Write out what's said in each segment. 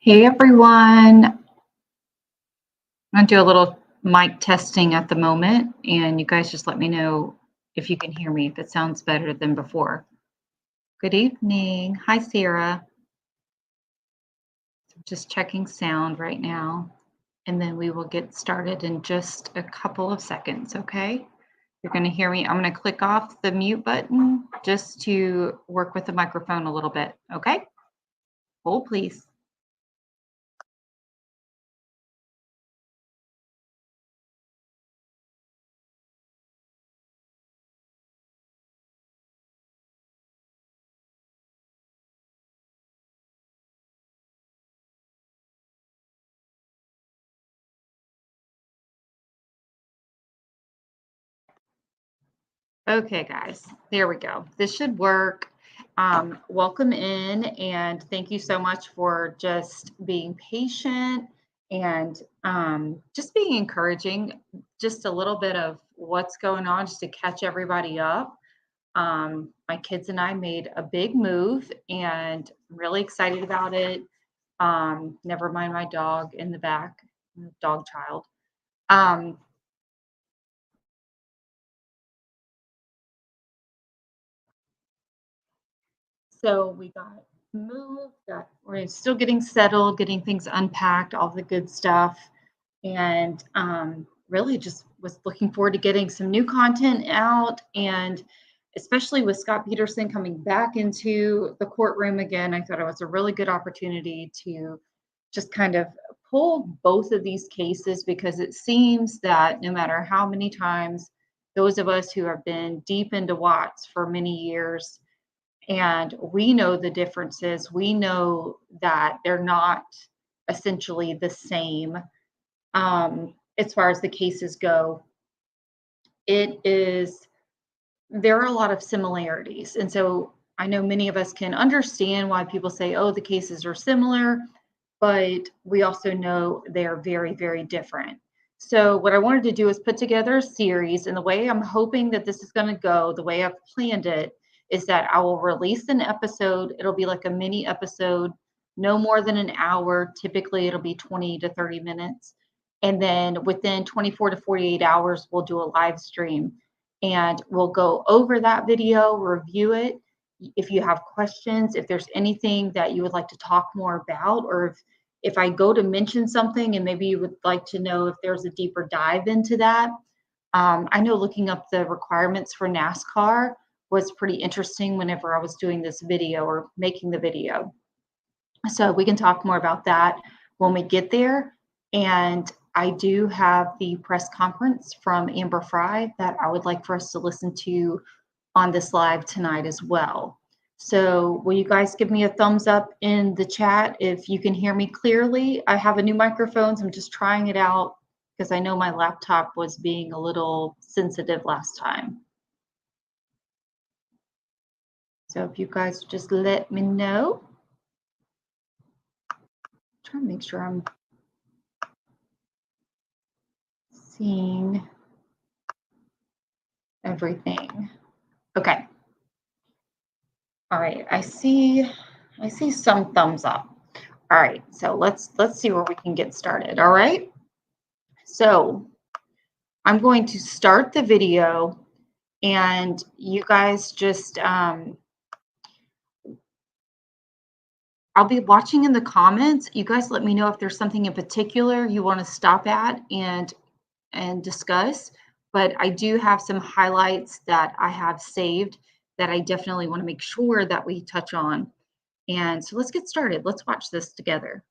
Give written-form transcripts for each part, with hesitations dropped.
Hey everyone, I'm gonna do a little mic testing at the moment, and you guys just let me know if you can hear me, if it sounds better than before. Good evening. Hi, Sarah. Just checking sound right now, and then we will get started in just a couple of seconds, okay? You're gonna hear me. I'm gonna click off the mute button just to work with the microphone a little bit, okay? Hold, please. Okay, guys, there we go. This should work. Welcome in, and thank you so much for just being patient and just being encouraging. Just a little bit of what's going on, just to catch everybody up. My kids and I made a big move, and I'm really excited about it. Never mind my dog in the back, dog child. Um, So we got moved, we're still getting settled, getting things unpacked, all the good stuff. And really just was looking forward to getting some new content out. And especially with Scott Peterson coming back into the courtroom again, I thought it was a really good opportunity to just kind of pull both of these cases, because it seems that no matter how many times those of us who have been deep into Watts for many years, and we know the differences. We know that they're not essentially the same as far as the cases go. It is, there are a lot of similarities. And so I know many of us can understand why people say, oh, the cases are similar, but we also know they're very, very different. So what I wanted to do is put together a series, and the way I'm hoping that this is going to go, the way I've planned it, is that I will release an episode. It'll be like a mini episode, no more than an hour. Typically, it'll be 20 to 30 minutes. And then within 24 to 48 hours, we'll do a live stream, and we'll go over that video, review it. If you have questions, if there's anything that you would like to talk more about, or if I go to mention something and maybe you would like to know if there's a deeper dive into that. I know looking up the requirements for NASCAR was pretty interesting whenever I was doing this video or making the video. So we can talk more about that when we get there. And I do have the press conference from Amber Fry that I would like for us to listen to on this live tonight as well. So will you guys give me a thumbs up in the chat if you can hear me clearly? I have a new microphone, so I'm just trying it out because I know my laptop was being a little sensitive last time. So if you guys just let me know. Trying to make sure I'm seeing everything. Okay. All right. I see some thumbs up. All right. So let's see where we can get started. All right. So I'm going to start the video, and you guys just I'll be watching in the comments. You guys let me know if there's something in particular you want to stop at and discuss. But I do have some highlights that I have saved that I definitely want to make sure that we touch on. And so let's get started. Let's watch this together.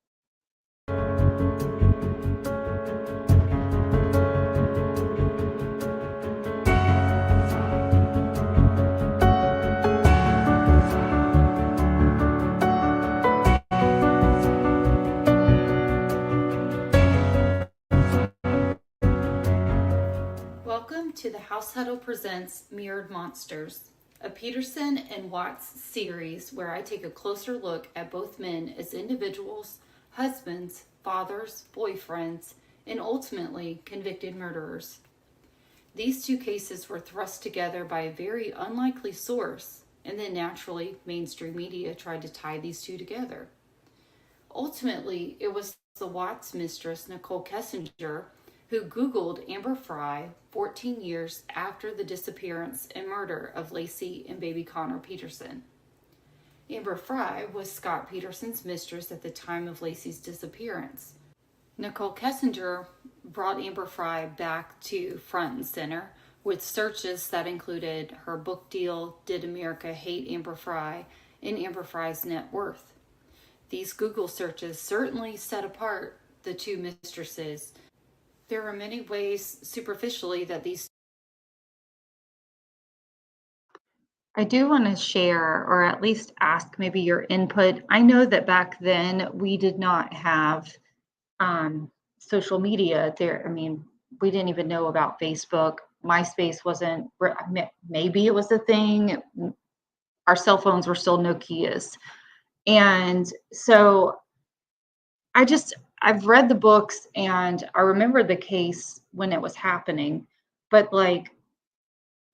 Welcome to the House Huddle Presents Mirrored Monsters, a Peterson and Watts series where I take a closer look at both men as individuals, husbands, fathers, boyfriends, and ultimately convicted murderers. These two cases were thrust together by a very unlikely source, and then naturally, mainstream media tried to tie these two together. Ultimately, it was the Watts mistress, Nicole Kessinger, who Googled Amber Fry 14 years after the disappearance and murder of Lacey and baby Connor Peterson. Amber Fry was Scott Peterson's mistress at the time of Lacey's disappearance. Nicole Kessinger brought Amber Fry back to front and center with searches that included her book deal, Did America Hate Amber Fry, and Amber Fry's net worth. These Google searches certainly set apart the two mistresses. There are many ways, superficially, that these. I do want to share, or at least ask maybe your input. I know that back then we did not have social media there. I mean, we didn't even know about Facebook. MySpace wasn't, maybe it was a thing. Our cell phones were still Nokias. And so I just, I've read the books and I remember the case when it was happening, but like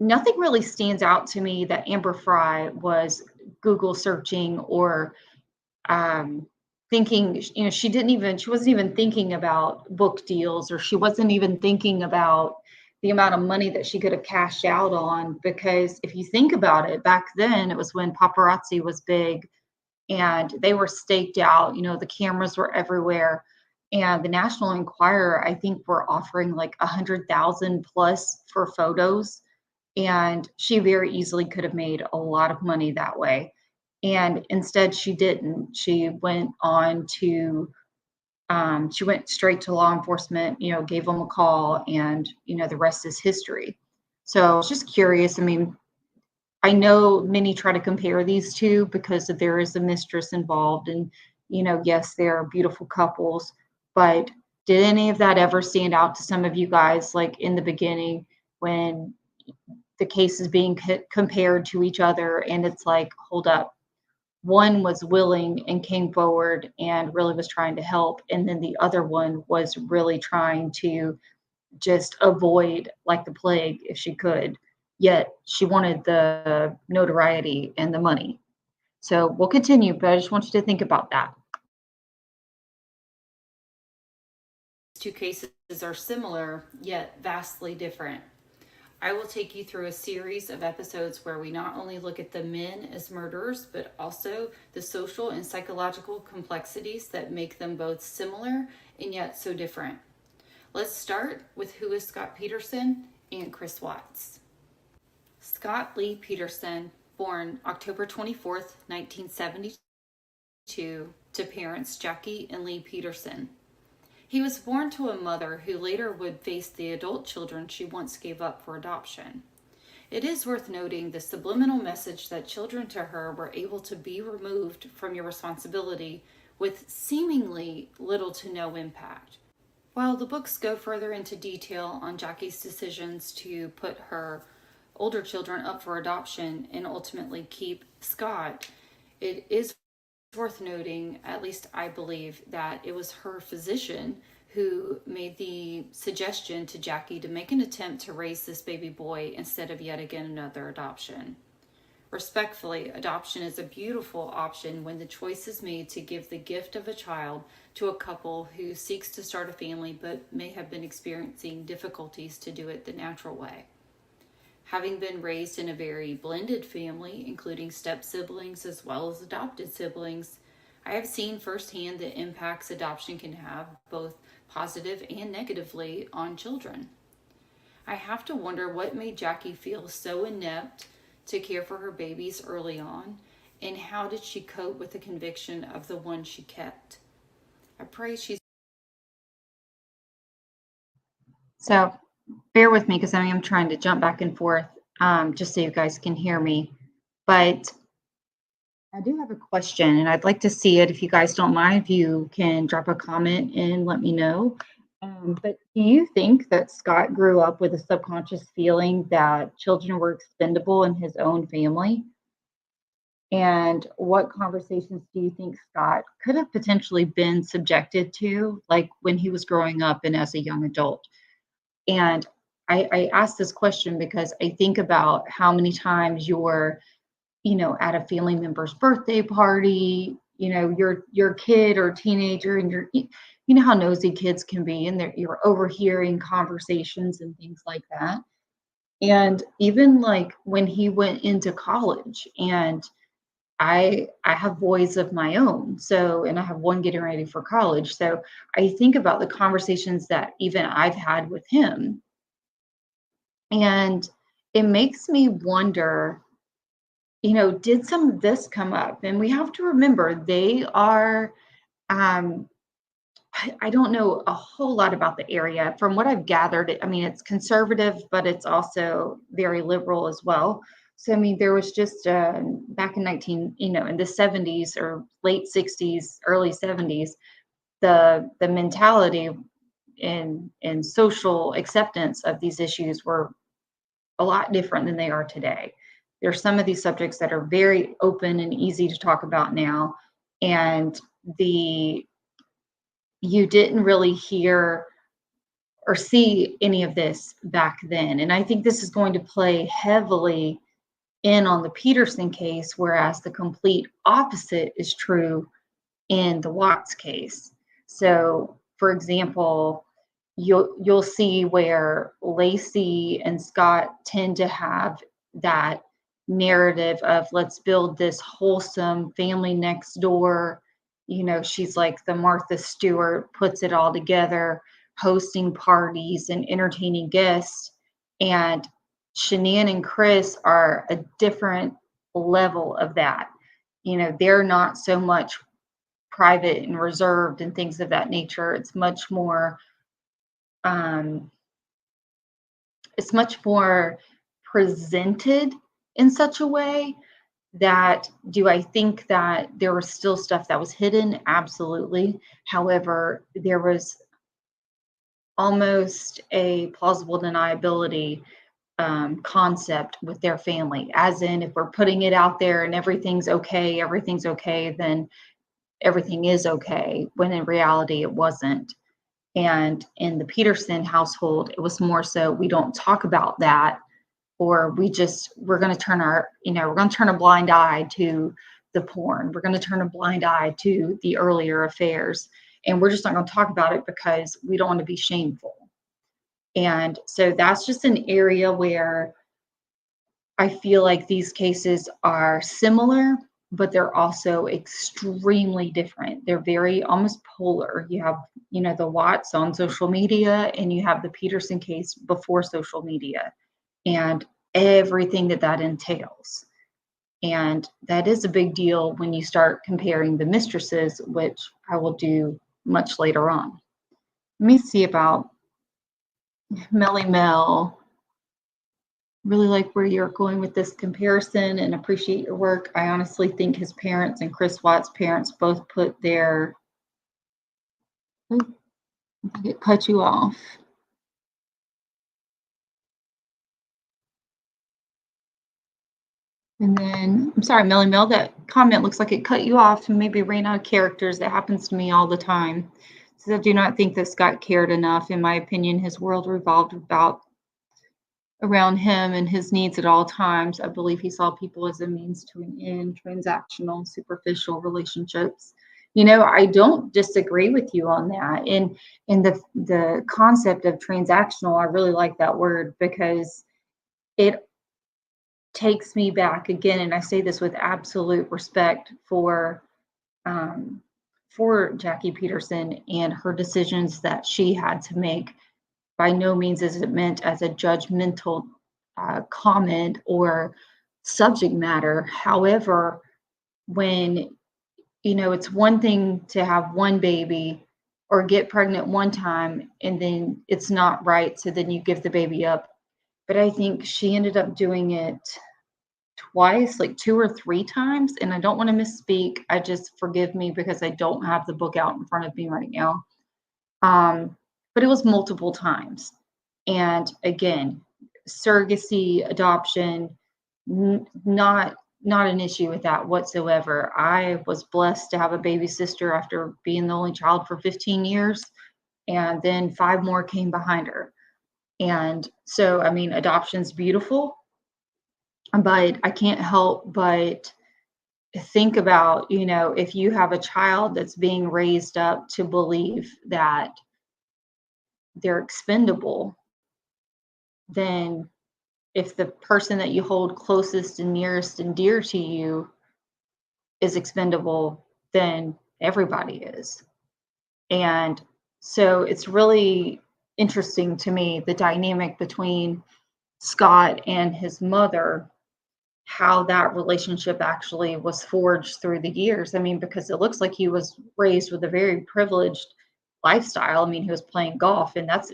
nothing really stands out to me that Amber Fry was Google searching or um, thinking, she wasn't even thinking about book deals, or she wasn't even thinking about the amount of money that she could have cashed out on. Because if you think about it, back then it was when paparazzi was big and they were staked out, the cameras were everywhere. And the National Enquirer, I think, were offering like 100,000 plus for photos. And she very easily could have made a lot of money that way. And instead, she didn't. She went straight to law enforcement, gave them a call, and, the rest is history. So I was just curious. I mean, I know many try to compare these two because there is a mistress involved, and, yes, they are beautiful couples, but did any of that ever stand out to some of you guys, like in the beginning when the case is being compared to each other, and it's like, hold up, one was willing and came forward and really was trying to help, and then the other one was really trying to just avoid like the plague if she could, yet she wanted the notoriety and the money. So we'll continue, but I just want you to think about that. Two cases are similar yet vastly different. I will take you through a series of episodes where we not only look at the men as murderers, but also the social and psychological complexities that make them both similar and yet so different. Let's start with who is Scott Peterson and Chris Watts. Scott Lee Peterson, born October 24th, 1972, to parents Jackie and Lee Peterson. He was born to a mother who later would face the adult children she once gave up for adoption. It is worth noting the subliminal message that children to her were able to be removed from your responsibility with seemingly little to no impact. While the books go further into detail on Jackie's decisions to put her older children up for adoption and ultimately keep Scott, it is worth noting, at least I believe, that it was her physician who made the suggestion to Jackie to make an attempt to raise this baby boy instead of yet again another adoption. Respectfully, adoption is a beautiful option when the choice is made to give the gift of a child to a couple who seeks to start a family but may have been experiencing difficulties to do it the natural way. Having been raised in a very blended family, including step siblings as well as adopted siblings, I have seen firsthand the impacts adoption can have, both positive and negatively, on children. I have to wonder what made Jackie feel so inept to care for her babies early on, and how did she cope with the conviction of the one she kept? I pray she's. So bear with me because I am trying to jump back and forth, just so you guys can hear me. But I do have a question, and I'd like to see it. If you guys don't mind, if you can drop a comment and let me know. But do you think that Scott grew up with a subconscious feeling that children were expendable in his own family? And what conversations do you think Scott could have potentially been subjected to, like when he was growing up and as a young adult? And I ask this question because I think about how many times you're, at a family member's birthday party, your kid or teenager, and you know how nosy kids can be, and you're overhearing conversations and things like that. And even like when he went into college, and I have boys of my own, so, and I have one getting ready for college. So I think about the conversations that even I've had with him, and it makes me wonder, did some of this come up? And we have to remember they are, um, I don't know a whole lot about the area. From what I've gathered, I mean, it's conservative, but it's also very liberal as well. So, I mean, there was just back in in the 70s or late 60s, early 70s, the mentality and social acceptance of these issues were a lot different than they are today. There's some of these subjects that are very open and easy to talk about now, and the you didn't really hear or see any of this back then. And I think this is going to play heavily in on the Peterson case, whereas the complete opposite is true in the Watts case. So, for example, you'll see where Lacey and Scott tend to have that narrative of let's build this wholesome family next door. She's like the Martha Stewart, puts it all together, hosting parties and entertaining guests. And Shanann and Chris are a different level of that. They're not so much private and reserved and things of that nature. Um, it's much more presented in such a way that, do I think that there was still stuff that was hidden? Absolutely. However, there was almost a plausible deniability concept with their family, as in, if we're putting it out there and everything's okay, then everything is okay, when in reality it wasn't. And in the Peterson household, it was more so, we don't talk about that, or we're going to we're going to turn a blind eye to the porn. We're going to turn a blind eye to the earlier affairs. And we're just not going to talk about it because we don't want to be shameful. And so that's just an area where I feel like these cases are similar, but they're also extremely different. They're very almost polar. You have, the Watts on social media, and you have the Peterson case before social media, and everything that entails. And that is a big deal when you start comparing the mistresses, which I will do much later on. Let me see about Melly Mel. Really like where you're going with this comparison and appreciate your work. I honestly think his parents and Chris Watts' parents both put their, I think it cut you off. And then, I'm sorry, Melly Mel, that comment looks like it cut you off and maybe ran out of characters. That happens to me all the time. So I do not think that Scott cared enough. In my opinion, his world revolved around him and his needs at all times. I believe he saw people as a means to an end, transactional, superficial relationships. I don't disagree with you on that. And the concept of transactional, I really like that word, because it takes me back again, and I say this with absolute respect for Jackie Peterson and her decisions that she had to make. By no means is it meant as a judgmental comment or subject matter. However, when it's one thing to have one baby or get pregnant one time and then it's not right, so then you give the baby up. But I think she ended up doing it twice, like 2 or 3 times, and I don't want to misspeak. I just, forgive me, because I don't have the book out in front of me right now. But it was multiple times. And again, surrogacy, adoption, not an issue with that whatsoever. I was blessed to have a baby sister after being the only child for 15 years, and then 5 more came behind her. And so, I mean, adoption's beautiful, but I can't help but think about, if you have a child that's being raised up to believe that they're expendable, then if the person that you hold closest and nearest and dear to you is expendable, then everybody is. And so it's really interesting to me the dynamic between Scott and his mother, how that relationship actually was forged through the years. I mean, because it looks like he was raised with a very privileged lifestyle. I mean, he was playing golf, and that's,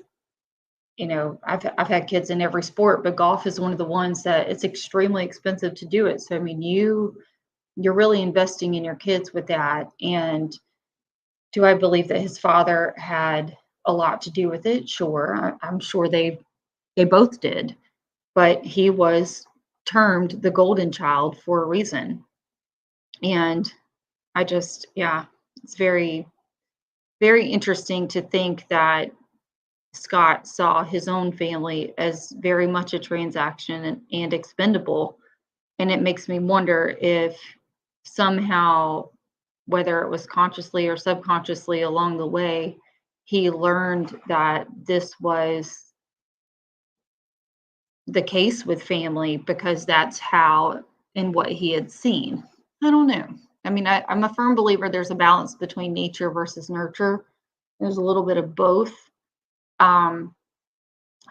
I've had kids in every sport, but golf is one of the ones that it's extremely expensive to do it. So I mean, you're really investing in your kids with that. And do I believe that his father had a lot to do with it? Sure. I'm sure they both did, but he was termed the golden child for a reason. And yeah, it's very, very interesting to think that Scott saw his own family as very much a transaction and expendable. And it makes me wonder if somehow, whether it was consciously or subconsciously along the way, he learned that this was the case with family because that's how and what he had seen. I don't know. I mean, I'm a firm believer there's a balance between nature versus nurture. There's a little bit of both. Um,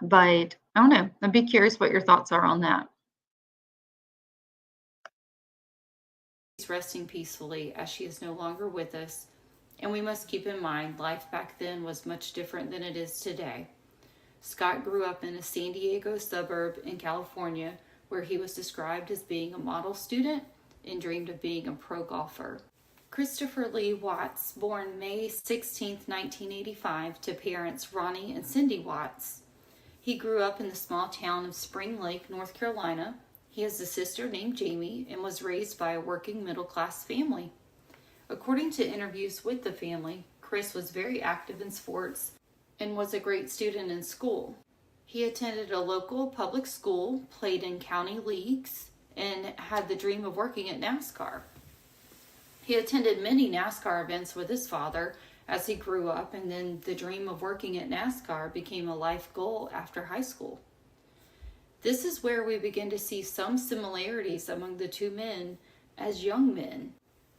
but I don't know. I'd be curious what your thoughts are on that. She's resting peacefully as she is no longer with us, and we must keep in mind life back then was much different than it is today. Scott grew up in a San Diego suburb in California where he was described as being a model student and dreamed of being a pro golfer. Christopher Lee Watts, born May 16, 1985, to parents Ronnie and Cindy Watts. He grew up in the small town of Spring Lake, North Carolina. He has a sister named Jamie and was raised by a working middle class family. According to interviews with the family, Chris was very active in sports and was a great student in school. He attended a local public school, played in county leagues, and had the dream of working at NASCAR. He attended many NASCAR events with his father as he grew up, and then the dream of working at NASCAR became a life goal after high school. This is where we begin to see some similarities among the two men as young men.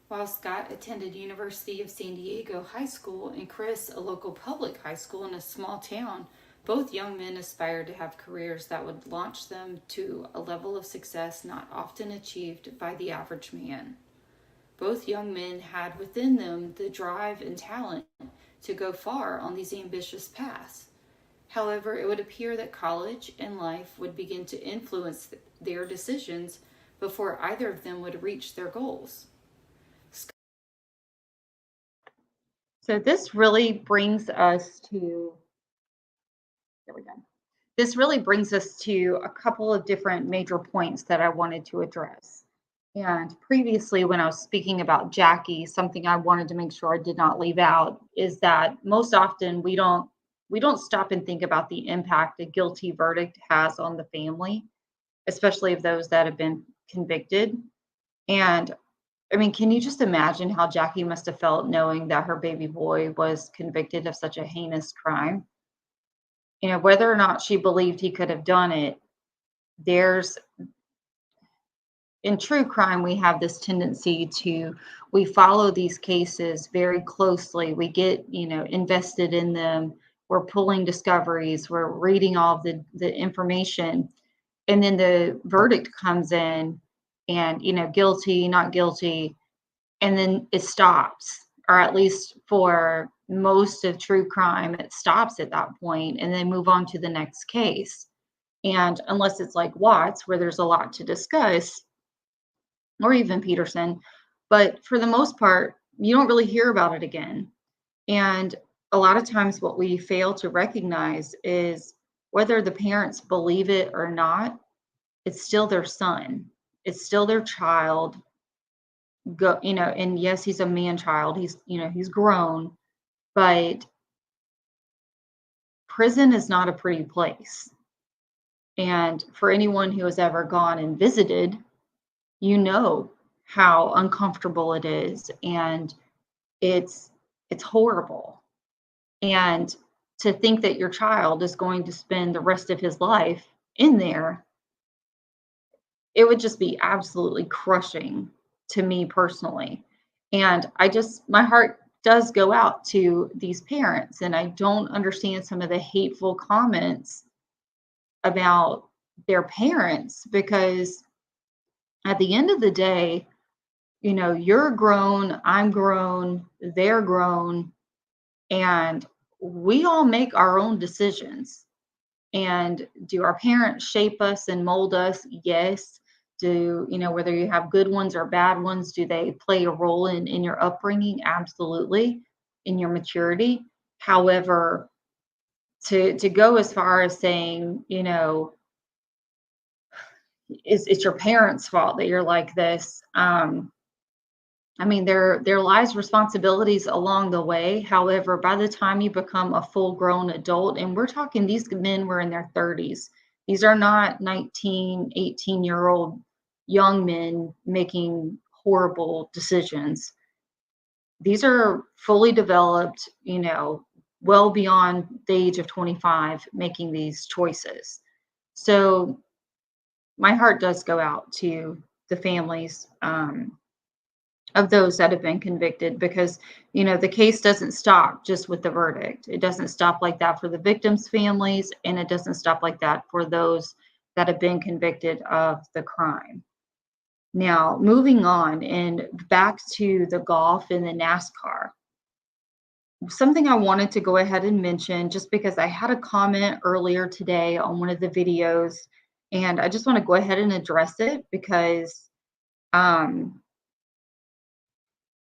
While Scott attended University of San Diego High School and Chris a local public high school in a small town, both young men aspired to have careers that would launch them to a level of success not often achieved by the average man. Both young men had within them the drive and talent to go far on these ambitious paths. However, it would appear that college and life would begin to influence their decisions before either of them would reach their goals. So this really brings us to, there we go. This really brings us to a couple of different major points that I wanted to address. And previously, when I was speaking about Jackie, something I wanted to make sure I did not leave out is that most often we don't stop and think about the impact a guilty verdict has on the family, especially of those that have been convicted. And I mean, can you just imagine how Jackie must have felt knowing that her baby boy was convicted of such a heinous crime? Whether or not she believed he could have done it, there's in true crime, we have this tendency to we follow these cases very closely. We get, invested in them. We're pulling discoveries. We're reading all of the information. And then the verdict comes in and, guilty, not guilty. And then it stops, or at least for most of true crime, it stops at that point and then move on to the next case. And unless it's like Watts, where there's a lot to discuss, or even Peterson. But for the most part, you don't really hear about it again. And a lot of times, what we fail to recognize is whether the parents believe it or not, it's still their son, it's still their child. And yes, he's a man child, he's grown, but prison is not a pretty place. And for anyone who has ever gone and visited, you know how uncomfortable it is, and it's it's horrible. And to think that your child is going to spend the rest of his life in there, it would just be absolutely crushing to me personally. And my heart does go out to these parents, and I don't understand some of the hateful comments about their parents, because at the end of the day, you're grown, I'm grown, they're grown, and we all make our own decisions. And do our parents shape us and mold us? Yes. Whether you have good ones or bad ones, do they play a role in your upbringing? Absolutely. In your maturity. However, to go as far as saying, it's your parents' fault that you're like this. I mean, there lies responsibilities along the way. However, by the time you become a full-grown adult, and we're talking, these men were in their 30s. These are not 19, 18-year-old young men making horrible decisions. These are fully developed, well beyond the age of 25, making these choices. So my heart does go out to the families, of those that have been convicted, because the case doesn't stop just with the verdict. It doesn't stop like that for the victims' families, and it doesn't stop like that for those that have been convicted of the crime. Now, moving on and back to the golf and the NASCAR, something I wanted to go ahead and mention, just because I had a comment earlier today on one of the videos, and I just want to go ahead and address it, because um,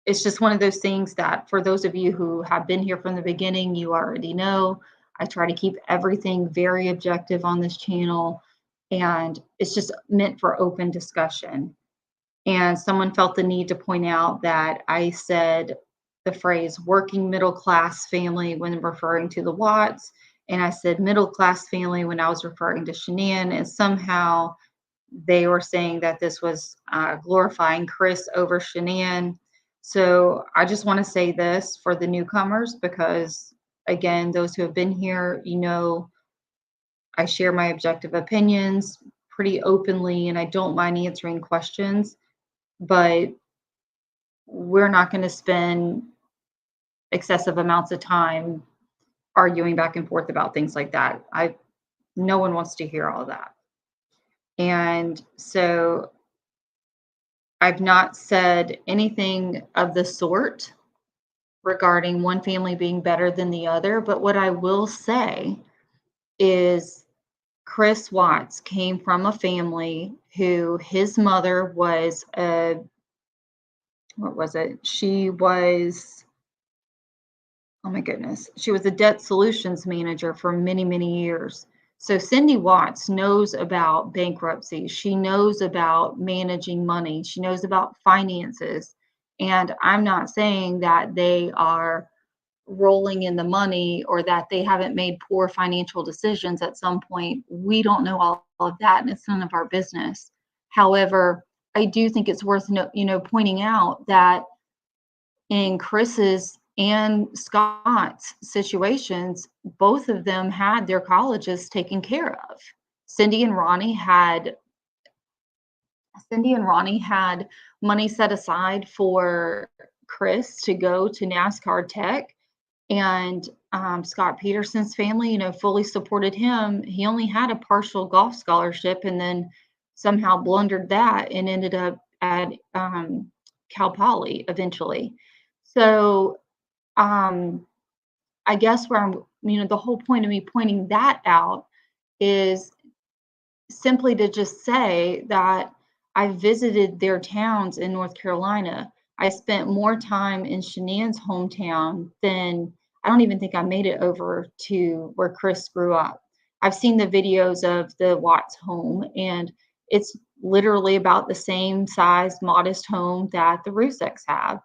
it's just one of those things that, for those of you who have been here from the beginning, you already know. I try to keep everything very objective on this channel, and it's just meant for open discussion. And someone felt the need to point out that I said the phrase working middle class family when referring to the Watts, and I said middle class family when I was referring to Shanann, and somehow they were saying that this was glorifying Chris over Shanann. So I just want to say this for the newcomers, because again, those who have been here, I share my objective opinions pretty openly, and I don't mind answering questions, but we're not going to spend excessive amounts of time arguing back and forth about things like that. No one wants to hear all that. And so I've not said anything of the sort regarding one family being better than the other, but what I will say is Chris Watts came from a family who his mother was what was it? Oh my goodness, she was a debt solutions manager for many, many years. So Cindy Watts knows about bankruptcy. She knows about managing money. She knows about finances. And I'm not saying that they are rolling in the money or that they haven't made poor financial decisions at some point. We don't know all of that, and it's none of our business. However, I do think it's worth pointing out that in Chris's and Scott's situations, both of them had their colleges taken care of. Cindy and Ronnie had money set aside for Chris to go to NASCAR Tech, and Scott Peterson's family, fully supported him. He only had a partial golf scholarship, and then somehow blundered that and ended up at Cal Poly eventually. So I guess where the whole point of me pointing that out is simply to just say that I visited their towns in North Carolina. I spent more time in Shanann's hometown than I don't even think I made it over to where Chris grew up. I've seen the videos of the Watts home, and it's literally about the same size, modest home that the Ruseks have.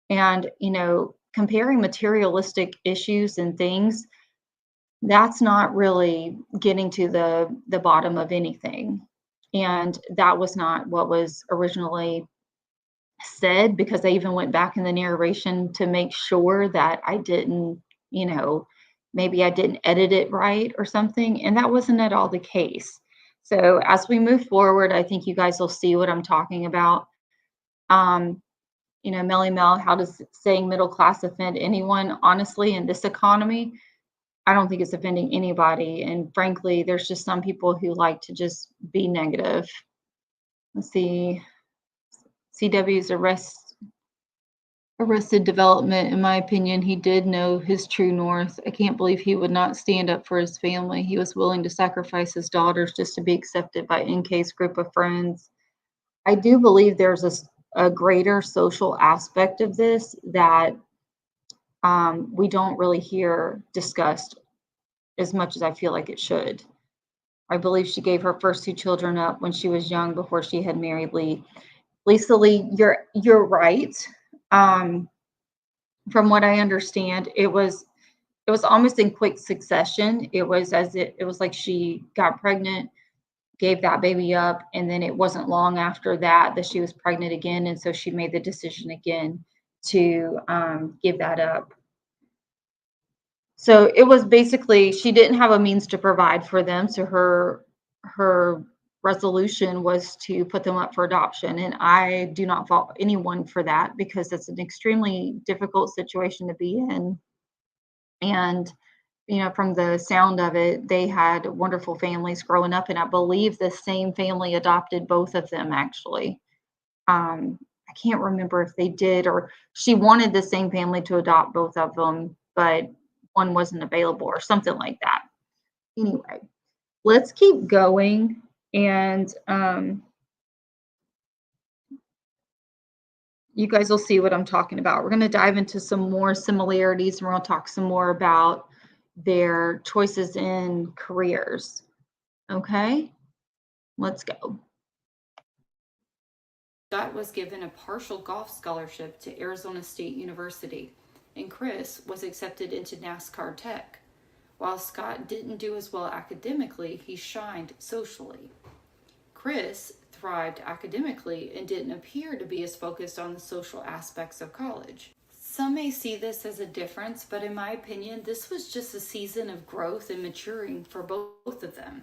And, comparing materialistic issues and things, that's not really getting to the bottom of anything. And that was not what was originally said, because I even went back in the narration to make sure that I didn't, you know, maybe I didn't edit it right or something, and that wasn't at all the case. So as we move forward, I think you guys will see what I'm talking about. Um, Melly Mel, how does saying middle class offend anyone? Honestly, in this economy, I don't think it's offending anybody. And frankly, there's just some people who like to just be negative. Let's see. CW's Arrested Development, in my opinion, he did know his true north. I can't believe he would not stand up for his family. He was willing to sacrifice his daughters just to be accepted by NK's group of friends. I do believe there's a greater social aspect of this that we don't really hear discussed as much as I feel like it should. I believe she gave her first two children up when she was young before she had married Lee. Lisa Lee, you're right. Um, from what I understand, it was almost in quick succession. It was like she got pregnant, gave that baby up, and then it wasn't long after that that she was pregnant again, and so she made the decision again to give that up. So it was basically she didn't have a means to provide for them, so her resolution was to put them up for adoption, and I do not fault anyone for that because it's an extremely difficult situation to be in. And from the sound of it, they had wonderful families growing up, and I believe the same family adopted both of them actually. I can't remember if they did or she wanted the same family to adopt both of them, but one wasn't available or something like that. Anyway, let's keep going and you guys will see what I'm talking about. We're going to dive into some more similarities and we're going to talk some more about their choices in careers. Okay, let's go. Scott was given a partial golf scholarship to Arizona State University, and Chris was accepted into NASCAR Tech. While Scott didn't do as well academically, he shined socially. Chris thrived academically and didn't appear to be as focused on the social aspects of college. Some may see this as a difference, but in my opinion, this was just a season of growth and maturing for both of them.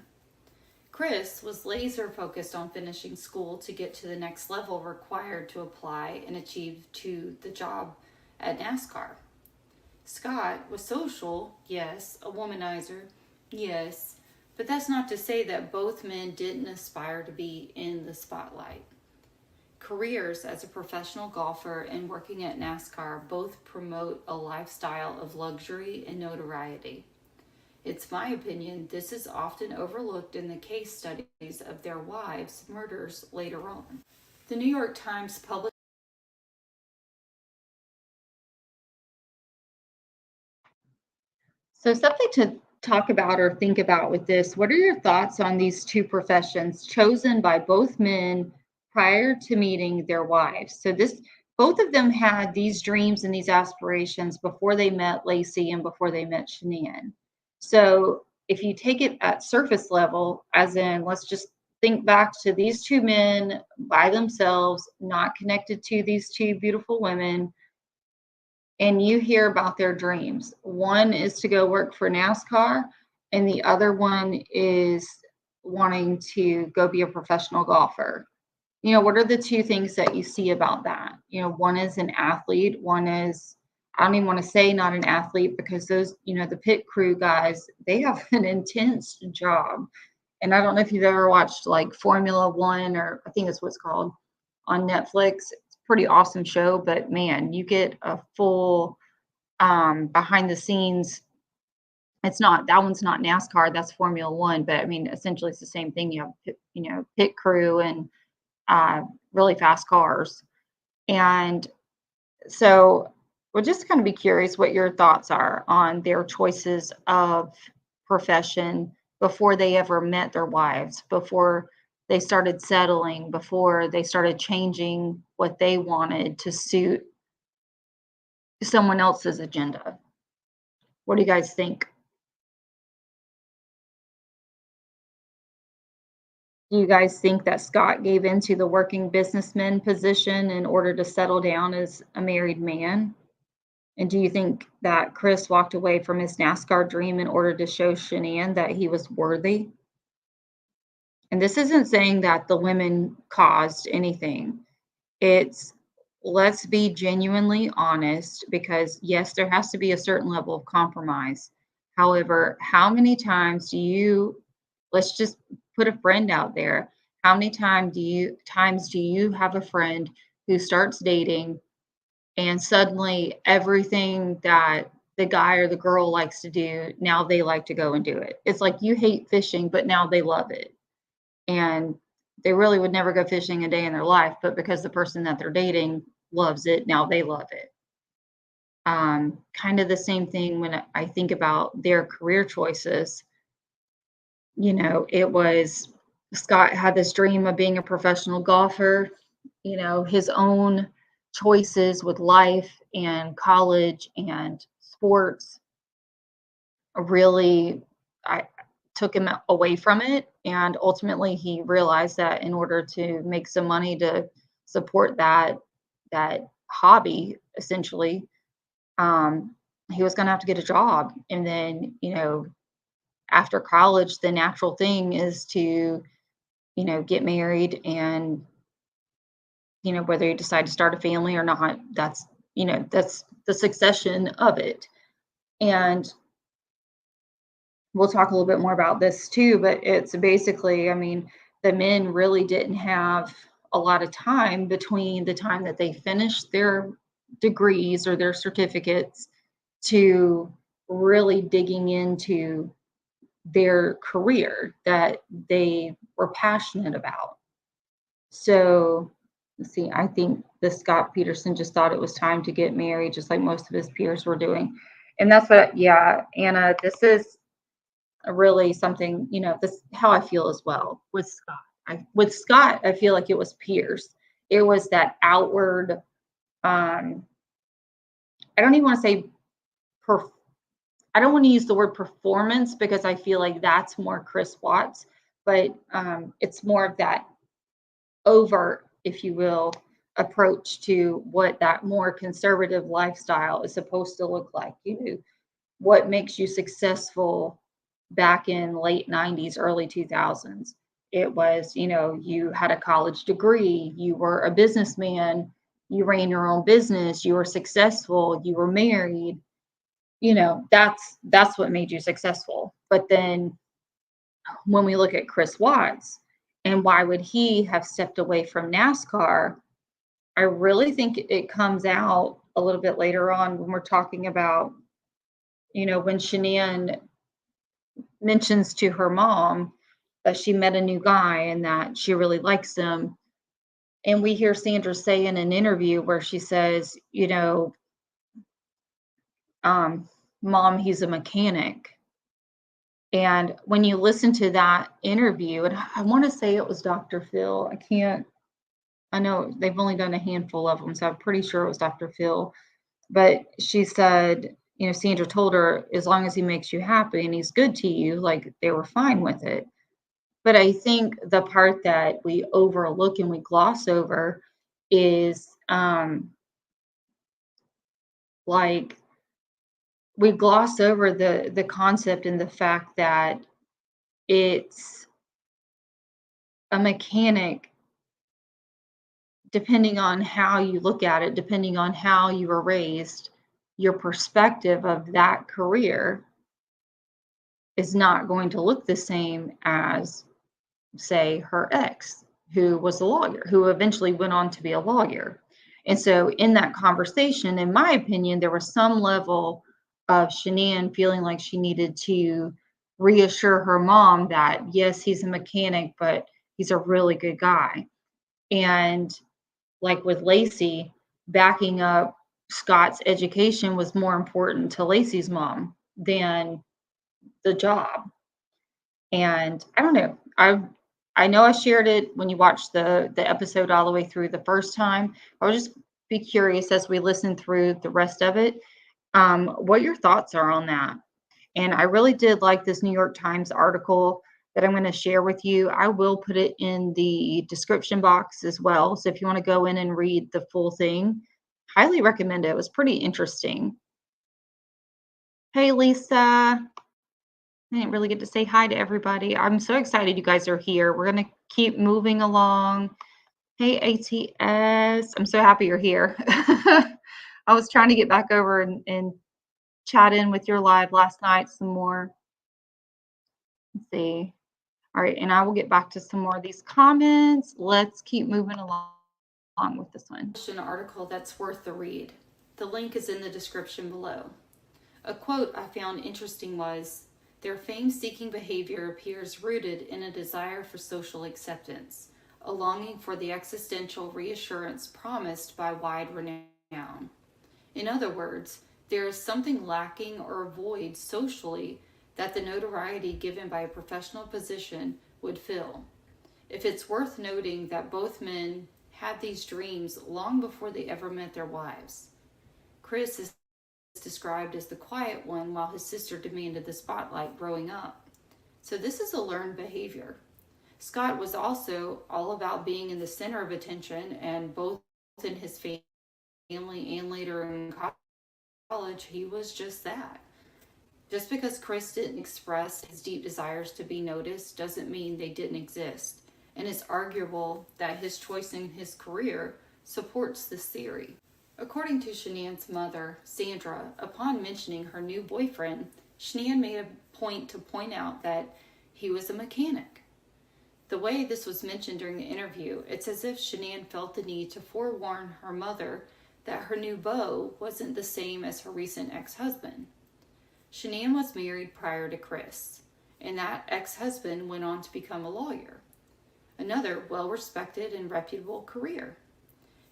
Chris was laser focused on finishing school to get to the next level required to apply and achieve to the job at NASCAR. Scott was social, yes, a womanizer, yes, but that's not to say that both men didn't aspire to be in the spotlight. Careers as a professional golfer and working at NASCAR both promote a lifestyle of luxury and notoriety. It's my opinion this is often overlooked in the case studies of their wives' murders later on. The New York Times published. So something to talk about or think about with this. What are your thoughts on these two professions chosen by both men prior to meeting their wives? So this both of them had these dreams and these aspirations before they met Lacey and before they met Shanann. So if you take it at surface level, as in let's just think back to these two men by themselves, not connected to these two beautiful women, and you hear about their dreams. One is to go work for NASCAR, and the other one is wanting to go be a professional golfer. What are the two things that you see about that? One is an athlete, one is, I don't even want to say not an athlete because those, the pit crew guys, they have an intense job. And I don't know if you've ever watched like Formula One, or I think that's what it's called on Netflix. It's a pretty awesome show, but man, you get a full behind the scenes. It's not, that one's not NASCAR, that's Formula One, but I mean, essentially it's the same thing. You have, pit crew and really fast cars. And so we'll just kind of be curious what your thoughts are on their choices of profession before they ever met their wives, before they started settling, before they started changing what they wanted to suit someone else's agenda. What do you guys think? Do you guys think that Scott gave into the working businessman position in order to settle down as a married man? And do you think that Chris walked away from his NASCAR dream in order to show Shanann that he was worthy? And this isn't saying that the women caused anything. It's let's be genuinely honest because, yes, there has to be a certain level of compromise. However, how many times do you, let's just put a friend out there. How many times do you have a friend who starts dating and suddenly everything that the guy or the girl likes to do, now they like to go and do it? It's like you hate fishing, but now they love it. And they really would never go fishing a day in their life, but because the person that they're dating loves it, now they love it. Kind of the same thing when I think about their career choices. It was Scott had this dream of being a professional golfer, his own choices with life and college and sports really I took him away from it, and ultimately he realized that in order to make some money to support that hobby essentially, he was going to have to get a job. And then after college the natural thing is to get married, and whether you decide to start a family or not, that's the succession of it. And we'll talk a little bit more about this too, but it's basically, I mean, the men really didn't have a lot of time between the time that they finished their degrees or their certificates to really digging into their career that they were passionate about. So, let's see, I think the Scott Peterson just thought it was time to get married, just like most of his peers were doing. And that's what, yeah, Anna, this is really something, this how I feel as well with Scott. I feel like it was Pierce. It was that outward, I don't even want to say perf- I don't want to use the word performance because I feel like that's more Chris Watts, but it's more of that overt, if you will, approach to what that more conservative lifestyle is supposed to look like. What makes you successful back in late 90s, early 2000s. It was, you had a college degree, you were a businessman, you ran your own business, you were successful, you were married. That's what made you successful. But then when we look at Chris Watts and why would he have stepped away from NASCAR, I really think it comes out a little bit later on when we're talking about, when Shanann mentions to her mom that she met a new guy and that she really likes him. And we hear Sandra say in an interview where she says, Mom, he's a mechanic. And when you listen to that interview, and I want to say it was Dr. Phil, I know they've only done a handful of them, so I'm pretty sure it was Dr. Phil. But she said, Sandra told her, as long as he makes you happy and he's good to you, like they were fine with it. But I think the part that we overlook and we gloss over is like we gloss over the concept and the fact that it's a mechanic, depending on how you look at it, depending on how you were raised, your perspective of that career is not going to look the same as, say, her ex, who was a lawyer, who eventually went on to be a lawyer. And so in that conversation, in my opinion, there was some level of Shanann feeling like she needed to reassure her mom that, yes, he's a mechanic, but he's a really good guy. And like with Lacey, backing up Scott's education was more important to Lacey's mom than the job. And I don't know. I know I shared it when you watched the episode all the way through the first time. I would just be curious as we listen through the rest of it, what your thoughts are on that. And I really did like this New York Times article that I'm going to share with you. I will put it in the description box as well. So if you want to go in and read the full thing, highly recommend it. It was pretty interesting. Hey, Lisa. I didn't really get to say hi to everybody. I'm so excited you guys are here. We're going to keep moving along. Hey, ATS. I'm so happy you're here. I was trying to get back over and chat in with your live last night some more. Let's see. All right, and I will get back to some more of these comments. Let's keep moving along with this one. An article that's worth the read. The link is in the description below. A quote I found interesting was, "Their fame-seeking behavior appears rooted in a desire for social acceptance, a longing for the existential reassurance promised by wide renown. In other words, there is something lacking or void socially that the notoriety given by a professional position would fill. If it's worth noting that both men had these dreams long before they ever met their wives. Chris is described as the quiet one while his sister demanded the spotlight growing up. So this is a learned behavior. Scott was also all about being in the center of attention, and both in his family and later in college, he was just that. Just because Chris didn't express his deep desires to be noticed doesn't mean they didn't exist, and it's arguable that his choice in his career supports this theory. According to Shanann's mother, Sandra, upon mentioning her new boyfriend, Shanann made a point to point out that he was a mechanic. The way this was mentioned during the interview, it's as if Shanann felt the need to forewarn her mother that her new beau wasn't the same as her recent ex-husband. Shanann was married prior to Chris, and that ex-husband went on to become a lawyer. Another well-respected and reputable career.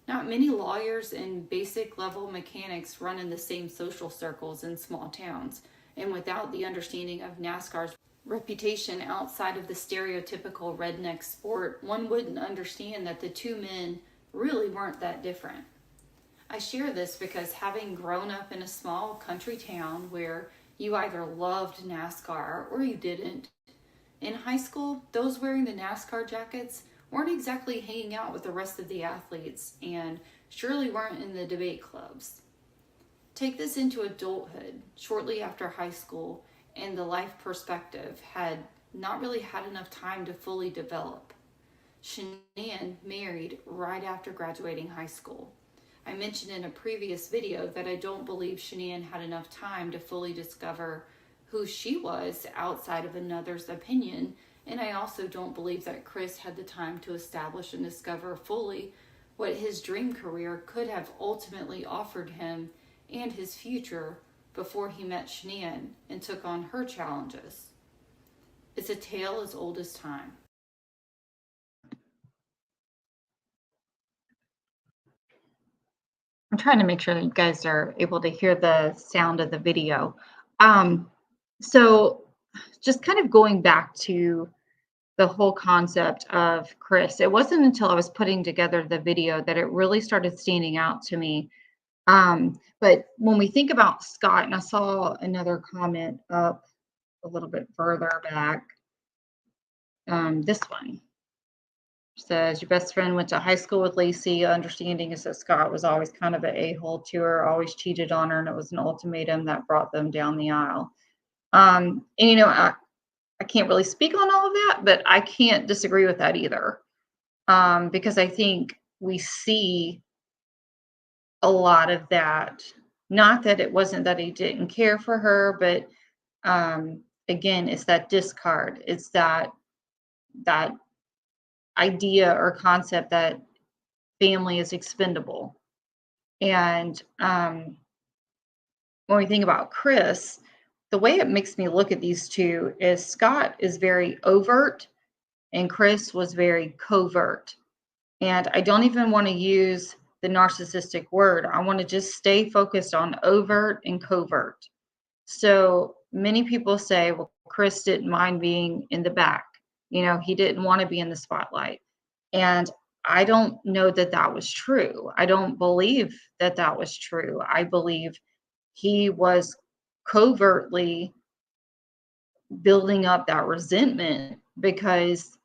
Not many lawyers and basic level mechanics run in the same social circles in small towns, and without the understanding of NASCAR's reputation outside of the stereotypical redneck sport, one wouldn't understand that the two men really weren't that different. I share this because having grown up in a small country town where you either loved NASCAR or you didn't, in high school, those wearing the NASCAR jackets weren't exactly hanging out with the rest of the athletes and surely weren't in the debate clubs. Take this into adulthood, shortly after high school, and the life perspective had not really had enough time to fully develop. Shanann married right after graduating high school. I mentioned in a previous video that I don't believe Shanann had enough time to fully discover who she was outside of another's opinion, and I also don't believe that Chris had the time to establish and discover fully what his dream career could have ultimately offered him and his future before he met Shanann and took on her challenges. It's a tale as old as time. I'm trying to make sure that you guys are able to hear the sound of the video. So just kind of going back to the whole concept of Chris, it wasn't until I was putting together the video that it really started standing out to me. But when we think about Scott, and I saw another comment up a little bit further back, this one says, your best friend went to high school with Lacey. Understanding is that Scott was always kind of an a-hole to her, always cheated on her, and it was an ultimatum that brought them down the aisle. And I can't really speak on all of that, but I can't disagree with that either. Because I think we see a lot of that. Not that it wasn't that he didn't care for her, but again, it's that discard. It's that idea or concept that family is expendable. And when we think about Chris, the way it makes me look at these two is Scott is very overt and Chris was very covert. And I don't even want to use the narcissistic word. I want to just stay focused on overt and covert. So many people say, well, Chris didn't mind being in the back. He didn't want to be in the spotlight. And I don't know that that was true. I don't believe that that was true. I believe he was covertly building up that resentment because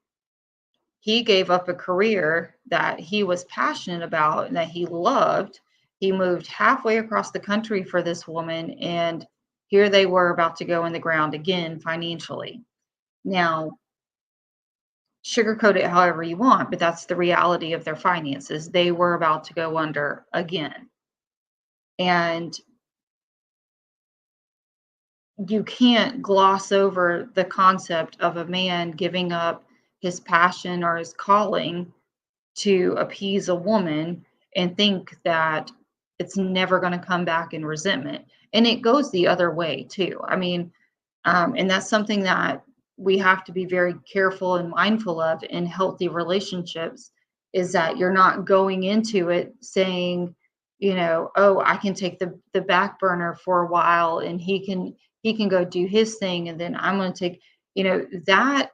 he gave up a career that he was passionate about and that he loved. He moved halfway across the country for this woman, and here they were about to go in the ground again financially. Now, sugarcoat it however you want, but that's the reality of their finances. They were about to go under again. And you can't gloss over the concept of a man giving up his passion or his calling to appease a woman and think that it's never going to come back in resentment. And it goes the other way too. I mean, and that's something that we have to be very careful and mindful of in healthy relationships, is that you're not going into it saying, oh, I can take the back burner for a while and he can go do his thing, and then I'm going to take, that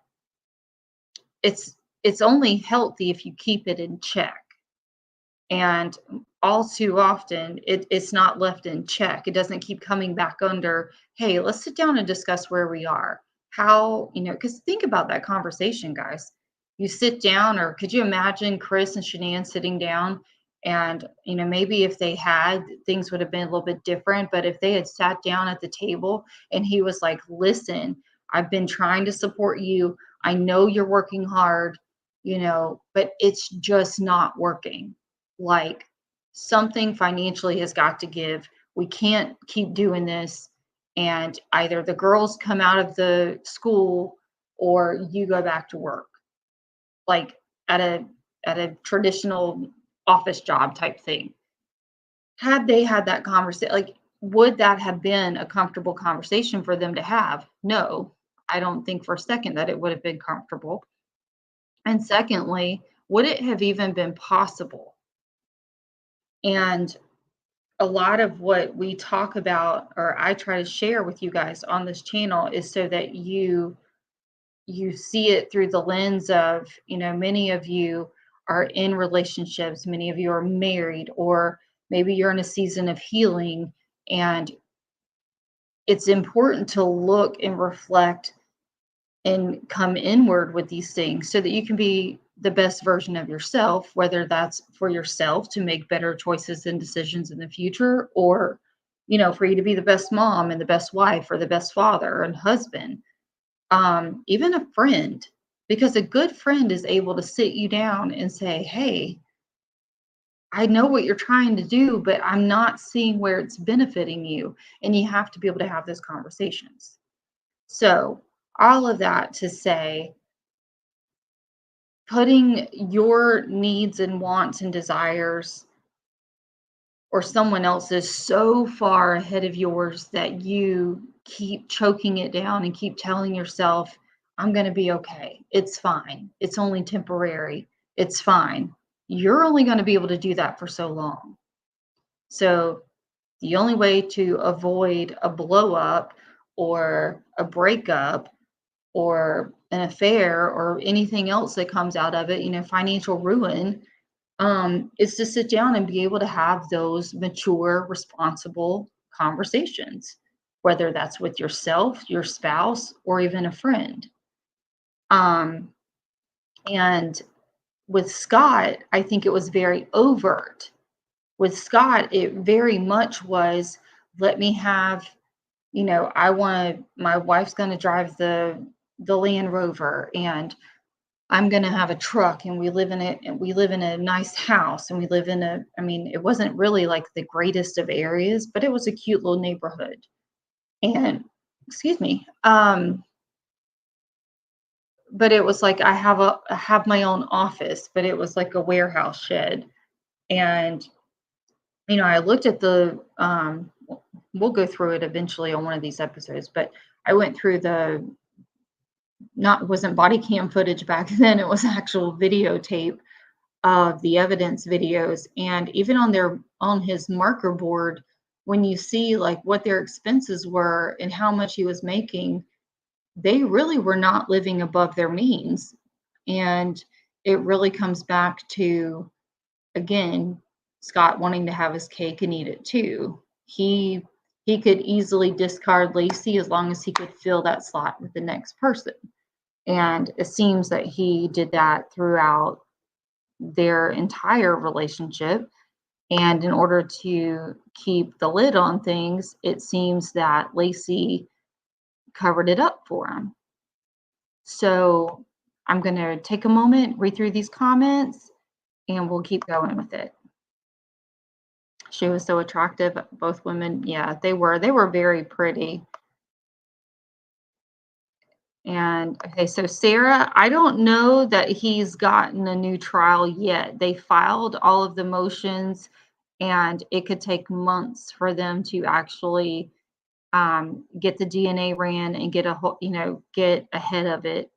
it's only healthy if you keep it in check. And all too often, it's not left in check. It doesn't keep coming back under, hey, let's sit down and discuss where we are. How, because think about that conversation, guys. You sit down, or could you imagine Chris and Shanann sitting down? And, maybe if they had, things would have been a little bit different. But if they had sat down at the table and he was like, listen, I've been trying to support you. I know you're working hard, but it's just not working. Like, something financially has got to give. We can't keep doing this. And either the girls come out of the school or you go back to work, like at a traditional office job type thing. Had they had that conversation, like, would that have been a comfortable conversation for them to have? No, I don't think for a second that it would have been comfortable. And secondly, would it have even been possible? And a lot of what we talk about, or I try to share with you guys on this channel, is so that you see it through the lens of, many of you are in relationships, many of you are married, or maybe you're in a season of healing, and it's important to look and reflect and come inward with these things so that you can be the best version of yourself, whether that's for yourself to make better choices and decisions in the future, or, for you to be the best mom and the best wife or the best father and husband, even a friend, because a good friend is able to sit you down and say, hey, I know what you're trying to do, but I'm not seeing where it's benefiting you. And you have to be able to have those conversations. So, all of that to say, putting your needs and wants and desires or someone else's so far ahead of yours that you keep choking it down and keep telling yourself, I'm going to be okay. It's fine. It's only temporary. It's fine. You're only going to be able to do that for so long. So the only way to avoid a blow up or a breakup or an affair or anything else that comes out of it, financial ruin, is to sit down and be able to have those mature, responsible conversations, whether that's with yourself, your spouse, or even a friend. Um, and with Scott, I think it was very overt. With Scott, it very much was, let me have, my wife's going to drive the Land Rover, and I'm going to have a truck, and we live in a nice house, and we live in I mean, it wasn't really like the greatest of areas, but it was a cute little neighborhood. And excuse me. But it was like, I have my own office, but it was like a warehouse shed. And, I looked at we'll go through it eventually on one of these episodes, but I went through it wasn't body cam footage back then, it was actual videotape of the evidence videos. And even on his marker board, when you see like what their expenses were and how much he was making, they really were not living above their means. And it really comes back to, again, Scott wanting to have his cake and eat it too. He could easily discard Lacey as long as he could fill that slot with the next person. And it seems that he did that throughout their entire relationship. And in order to keep the lid on things, it seems that Lacey covered it up for him. So I'm going to take a moment, read through these comments, and we'll keep going with it. She was so attractive. Both women, yeah, they were. They were very pretty. And okay, so Sarah, I don't know that he's gotten a new trial yet. They filed all of the motions, and it could take months for them to actually get the DNA ran and get get ahead of it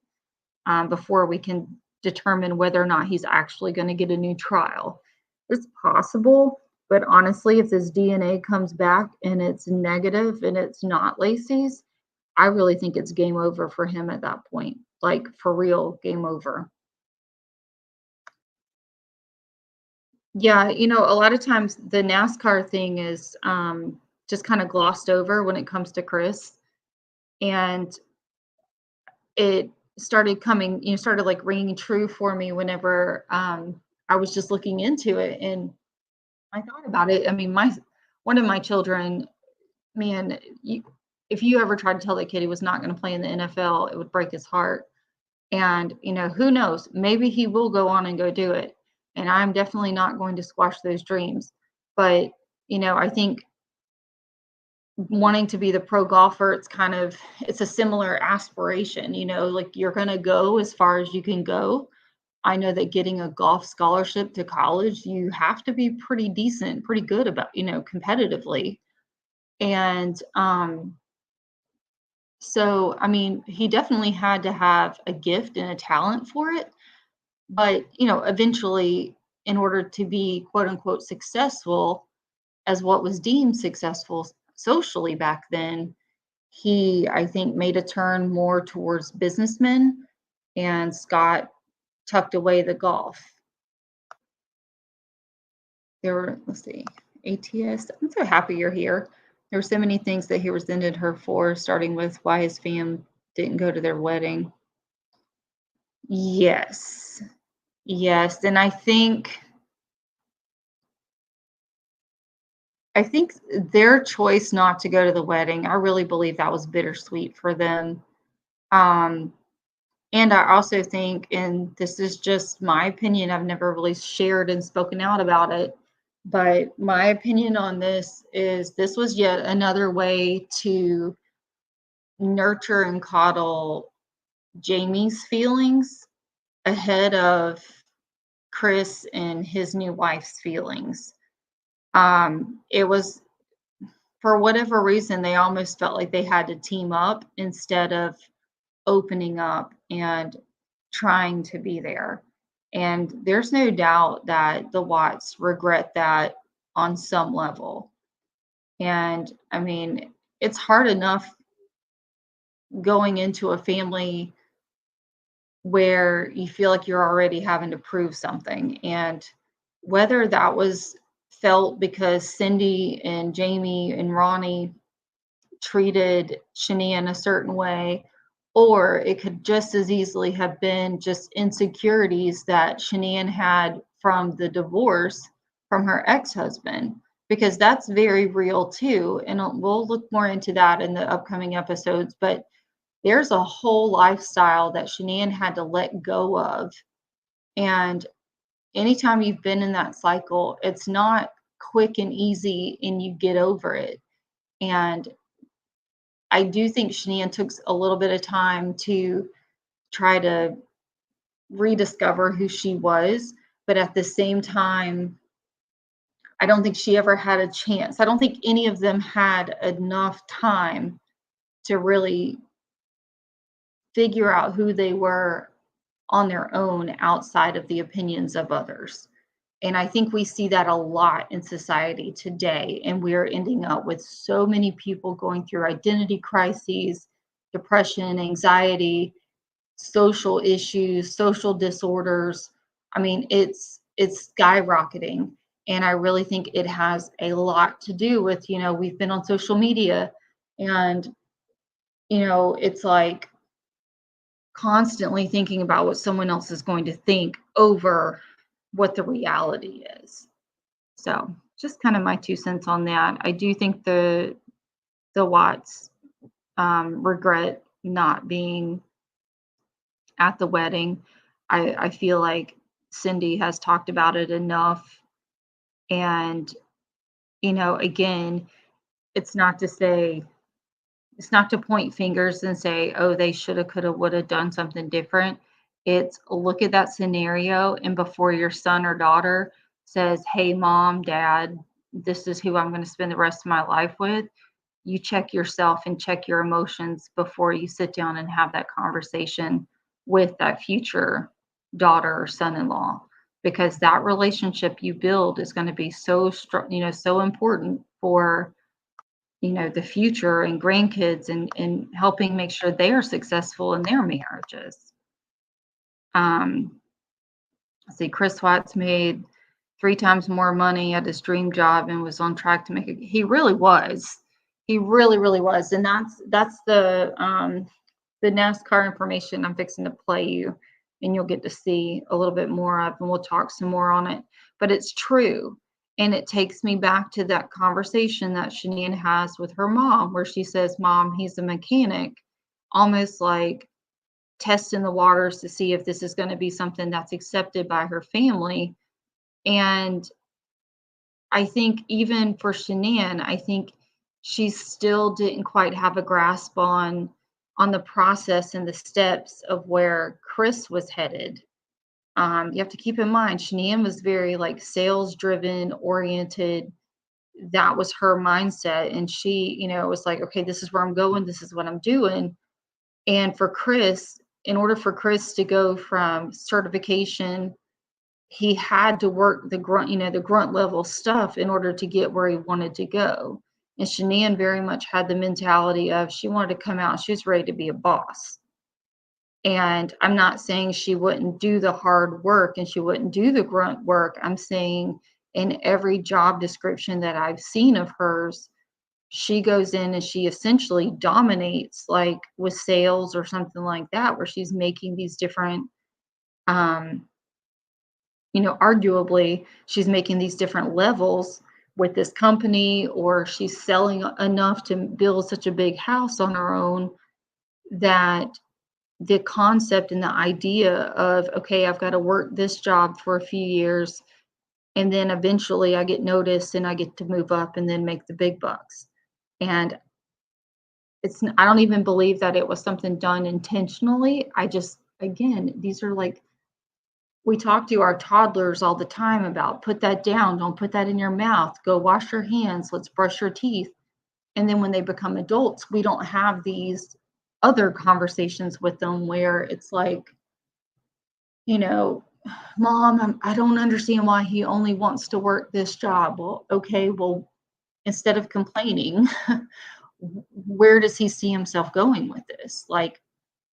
before we can determine whether or not he's actually going to get a new trial. It's possible, but honestly, if this DNA comes back and it's negative and it's not Lacey's, I really think it's game over for him at that point. Like for real, game over. Yeah, a lot of times the NASCAR thing is just kind of glossed over when it comes to Chris. And it started like ringing true for me whenever I was just looking into it and I thought about it. I mean, one of my children, man, if you ever tried to tell that kid he was not going to play in the NFL, it would break his heart. And, who knows? Maybe he will go on and go do it. And I'm definitely not going to squash those dreams. But, I think wanting to be the pro golfer, it's a similar aspiration, like you're going to go as far as you can go. I know that getting a golf scholarship to college, you have to be pretty decent, pretty good about, competitively. And so, I mean, he definitely had to have a gift and a talent for it. But, eventually, in order to be quote unquote successful as what was deemed successful socially back then, he, I think, made a turn more towards businessmen, and Scott tucked away the golf. Let's see, ATS. I'm so happy you're here. There were so many things that he resented her for, starting with why his fam didn't go to their wedding. Yes. Yes. And I think their choice not to go to the wedding, I really believe that was bittersweet for them. Um, and I also think, and this is just my opinion, I've never really shared and spoken out about it, but my opinion on this is this was yet another way to nurture and coddle Jamie's feelings ahead of Chris and his new wife's feelings. It was, for whatever reason, they almost felt like they had to team up instead of opening up and trying to be there. And there's no doubt that the Watts regret that on some level. And I mean, it's hard enough going into a family where you feel like you're already having to prove something. And whether that was felt because Cindy and Jamie and Ronnie treated Shania a certain way, or it could just as easily have been just insecurities that Shania had from the divorce from her ex-husband, because that's very real too. And we'll look more into that in the upcoming episodes. But there's a whole lifestyle that Shania had to let go of. And anytime you've been in that cycle, it's not quick and easy and you get over it. And I do think Shania took a little bit of time to try to rediscover who she was, but at the same time, I don't think she ever had a chance. I don't think any of them had enough time to really figure out who they were on their own outside of the opinions of others. And I think we see that a lot in society today. And we're ending up with so many people going through identity crises, depression, anxiety, social issues, social disorders. I mean, it's skyrocketing. And I really think it has a lot to do with, we've been on social media and, it's like constantly thinking about what someone else is going to think over what the reality is. So just kind of my 2 cents on that. I do think the Watts regret not being at the wedding. I feel like Cindy has talked about it enough. And, again, it's not to say, it's not to point fingers and say, oh, they shoulda, coulda, woulda done something different. It's look at that scenario, and before your son or daughter says, hey, mom, dad, this is who I'm going to spend the rest of my life with, you check yourself and check your emotions before you sit down and have that conversation with that future daughter or son-in-law, because that relationship you build is going to be so strong, so important for the future and grandkids, and helping make sure they are successful in their marriages. um See, Chris Watts made 3 times more money at his dream job and was on track to make it. He really was. He really, really was. And that's the NASCAR information I'm fixing to play you, and you'll get to see a little bit more of, and we'll talk some more on it. But it's true. And it takes me back to that conversation that Shanine has with her mom, where she says, Mom, he's a mechanic, almost like testing the waters to see if this is going to be something that's accepted by her family. And I think even for Shanann, I think she still didn't quite have a grasp on the process and the steps of where Chris was headed. You have to keep in mind, Shanann was very like sales driven, oriented. That was her mindset. And she, was like, okay, this is where I'm going. This is what I'm doing. And for Chris, in order for Chris to go from certification, he had to work the grunt level stuff in order to get where he wanted to go. And Shanann very much had the mentality of she wanted to come out, she was ready to be a boss. And I'm not saying she wouldn't do the hard work and she wouldn't do the grunt work. I'm saying in every job description that I've seen of hers, she goes in and she essentially dominates, like with sales or something like that, where she's making these different, arguably she's making these different levels with this company, or she's selling enough to build such a big house on her own, that the concept and the idea of, okay, I've got to work this job for a few years, and then eventually I get noticed and I get to move up and then make the big bucks. And I don't even believe that it was something done intentionally. I just, again, these are like, we talk to our toddlers all the time about put that down, don't put that in your mouth, go wash your hands, let's brush your teeth. And then when they become adults, we don't have these other conversations with them where it's like, Mom, I don't understand why he only wants to work this job. Well, okay, well, instead of complaining, where does he see himself going with this? Like,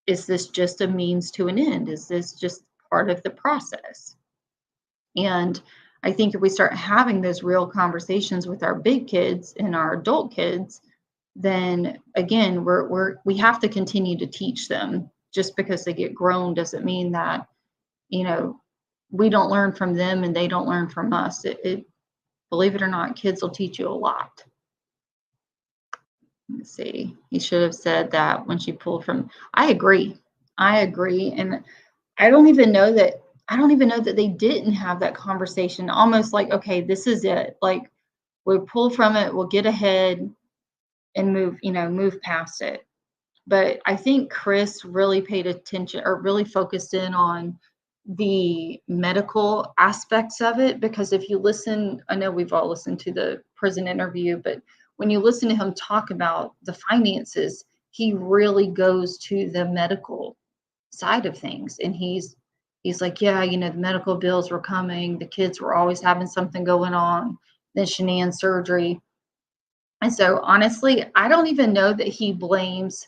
is this just a means to an end? Is this just part of the process? And I think if we start having those real conversations with our big kids and our adult kids, then again, we have to continue to teach them. Just because they get grown doesn't mean that, we don't learn from them and they don't learn from us. Believe it or not, kids will teach you a lot. Let's see. He should have said that when she pulled from. I agree. And I don't even know that they didn't have that conversation. Almost like, okay, this is it. Like, we'll pull from it, we'll get ahead and move past it. But I think Chris really paid attention, or really focused in on the medical aspects of it, because if you listen, I know we've all listened to the prison interview, but when you listen to him talk about the finances, he really goes to the medical side of things. And he's like, yeah, the medical bills were coming, the kids were always having something going on, then Shanann's surgery. And so honestly, I don't even know that he blames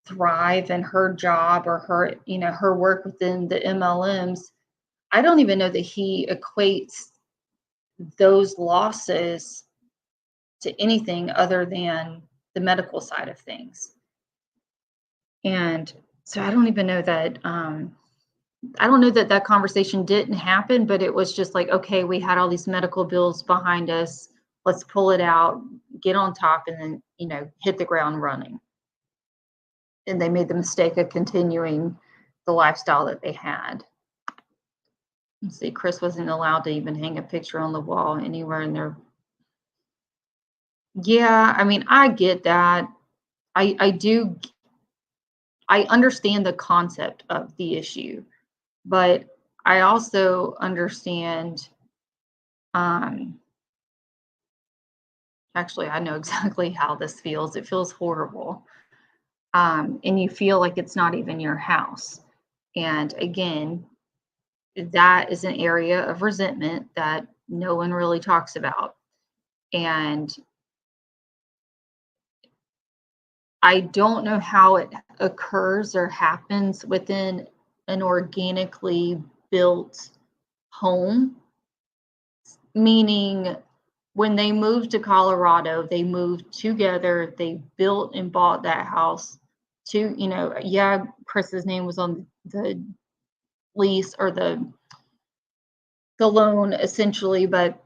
Thrive and her job, or her work within the MLMs. I don't even know that he equates those losses to anything other than the medical side of things. And So I don't even know that, I don't know that that conversation didn't happen, but it was just like, okay, we had all these medical bills behind us. Let's pull it out, get on top, and then, hit the ground running. And they made the mistake of continuing the lifestyle that they had. And see, Chris wasn't allowed to even hang a picture on the wall anywhere in there. Yeah, I mean, I get that. I do. I understand the concept of the issue, but I also understand. Um, Actually, I know exactly how this feels. It feels horrible, and you feel like it's not even your house. And again, that is an area of resentment that no one really talks about. And I don't know how it occurs or happens within an organically built home, meaning when they moved to Colorado, they moved together, they built and bought that house to, yeah, Chris's name was on the lease or the loan essentially, but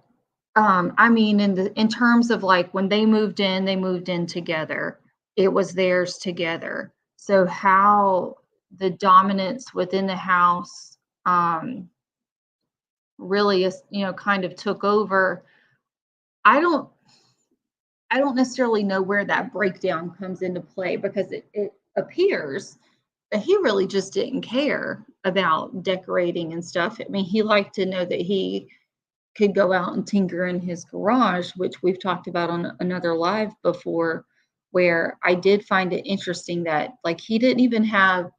I mean, in terms of like when they moved in together. It was theirs together. So how the dominance within the house really is, kind of took over. I don't I don't necessarily know where that breakdown comes into play because it appears that he really just didn't care about decorating and stuff. I mean, he liked to know that he could go out and tinker in his garage, which we've talked about on another live before, where I did find it interesting that like he didn't even have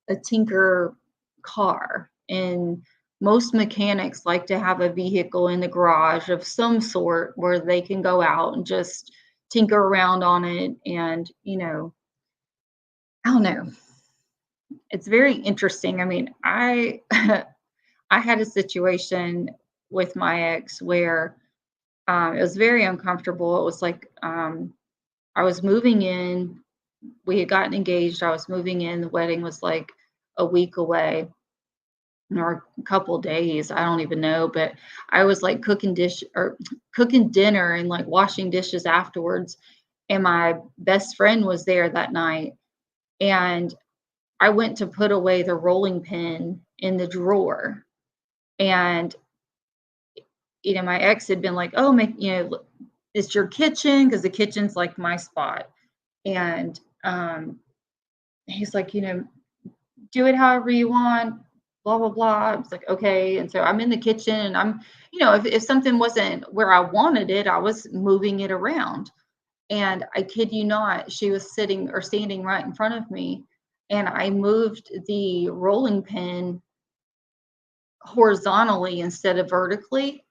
a tinker car. And most mechanics like to have a vehicle in the garage of some sort where they can go out and just tinker around on it. And, I don't know. It's very interesting. I mean, I I had a situation with my ex where it was very uncomfortable. It was like I was moving in. We had gotten engaged. I was moving in. The wedding was like a week away or a couple days. I don't even know. But I was like cooking dinner and like washing dishes afterwards. And my best friend was there that night. And I went to put away the rolling pin in the drawer. And my ex had been like, "Oh, it's your kitchen," because the kitchen's like my spot. And he's like, "Do it however you want, blah, blah, blah." I was like, "Okay." And so I'm in the kitchen and I'm, if something wasn't where I wanted it, I was moving it around. And I kid you not, she was sitting or standing right in front of me. And I moved the rolling pin horizontally instead of vertically.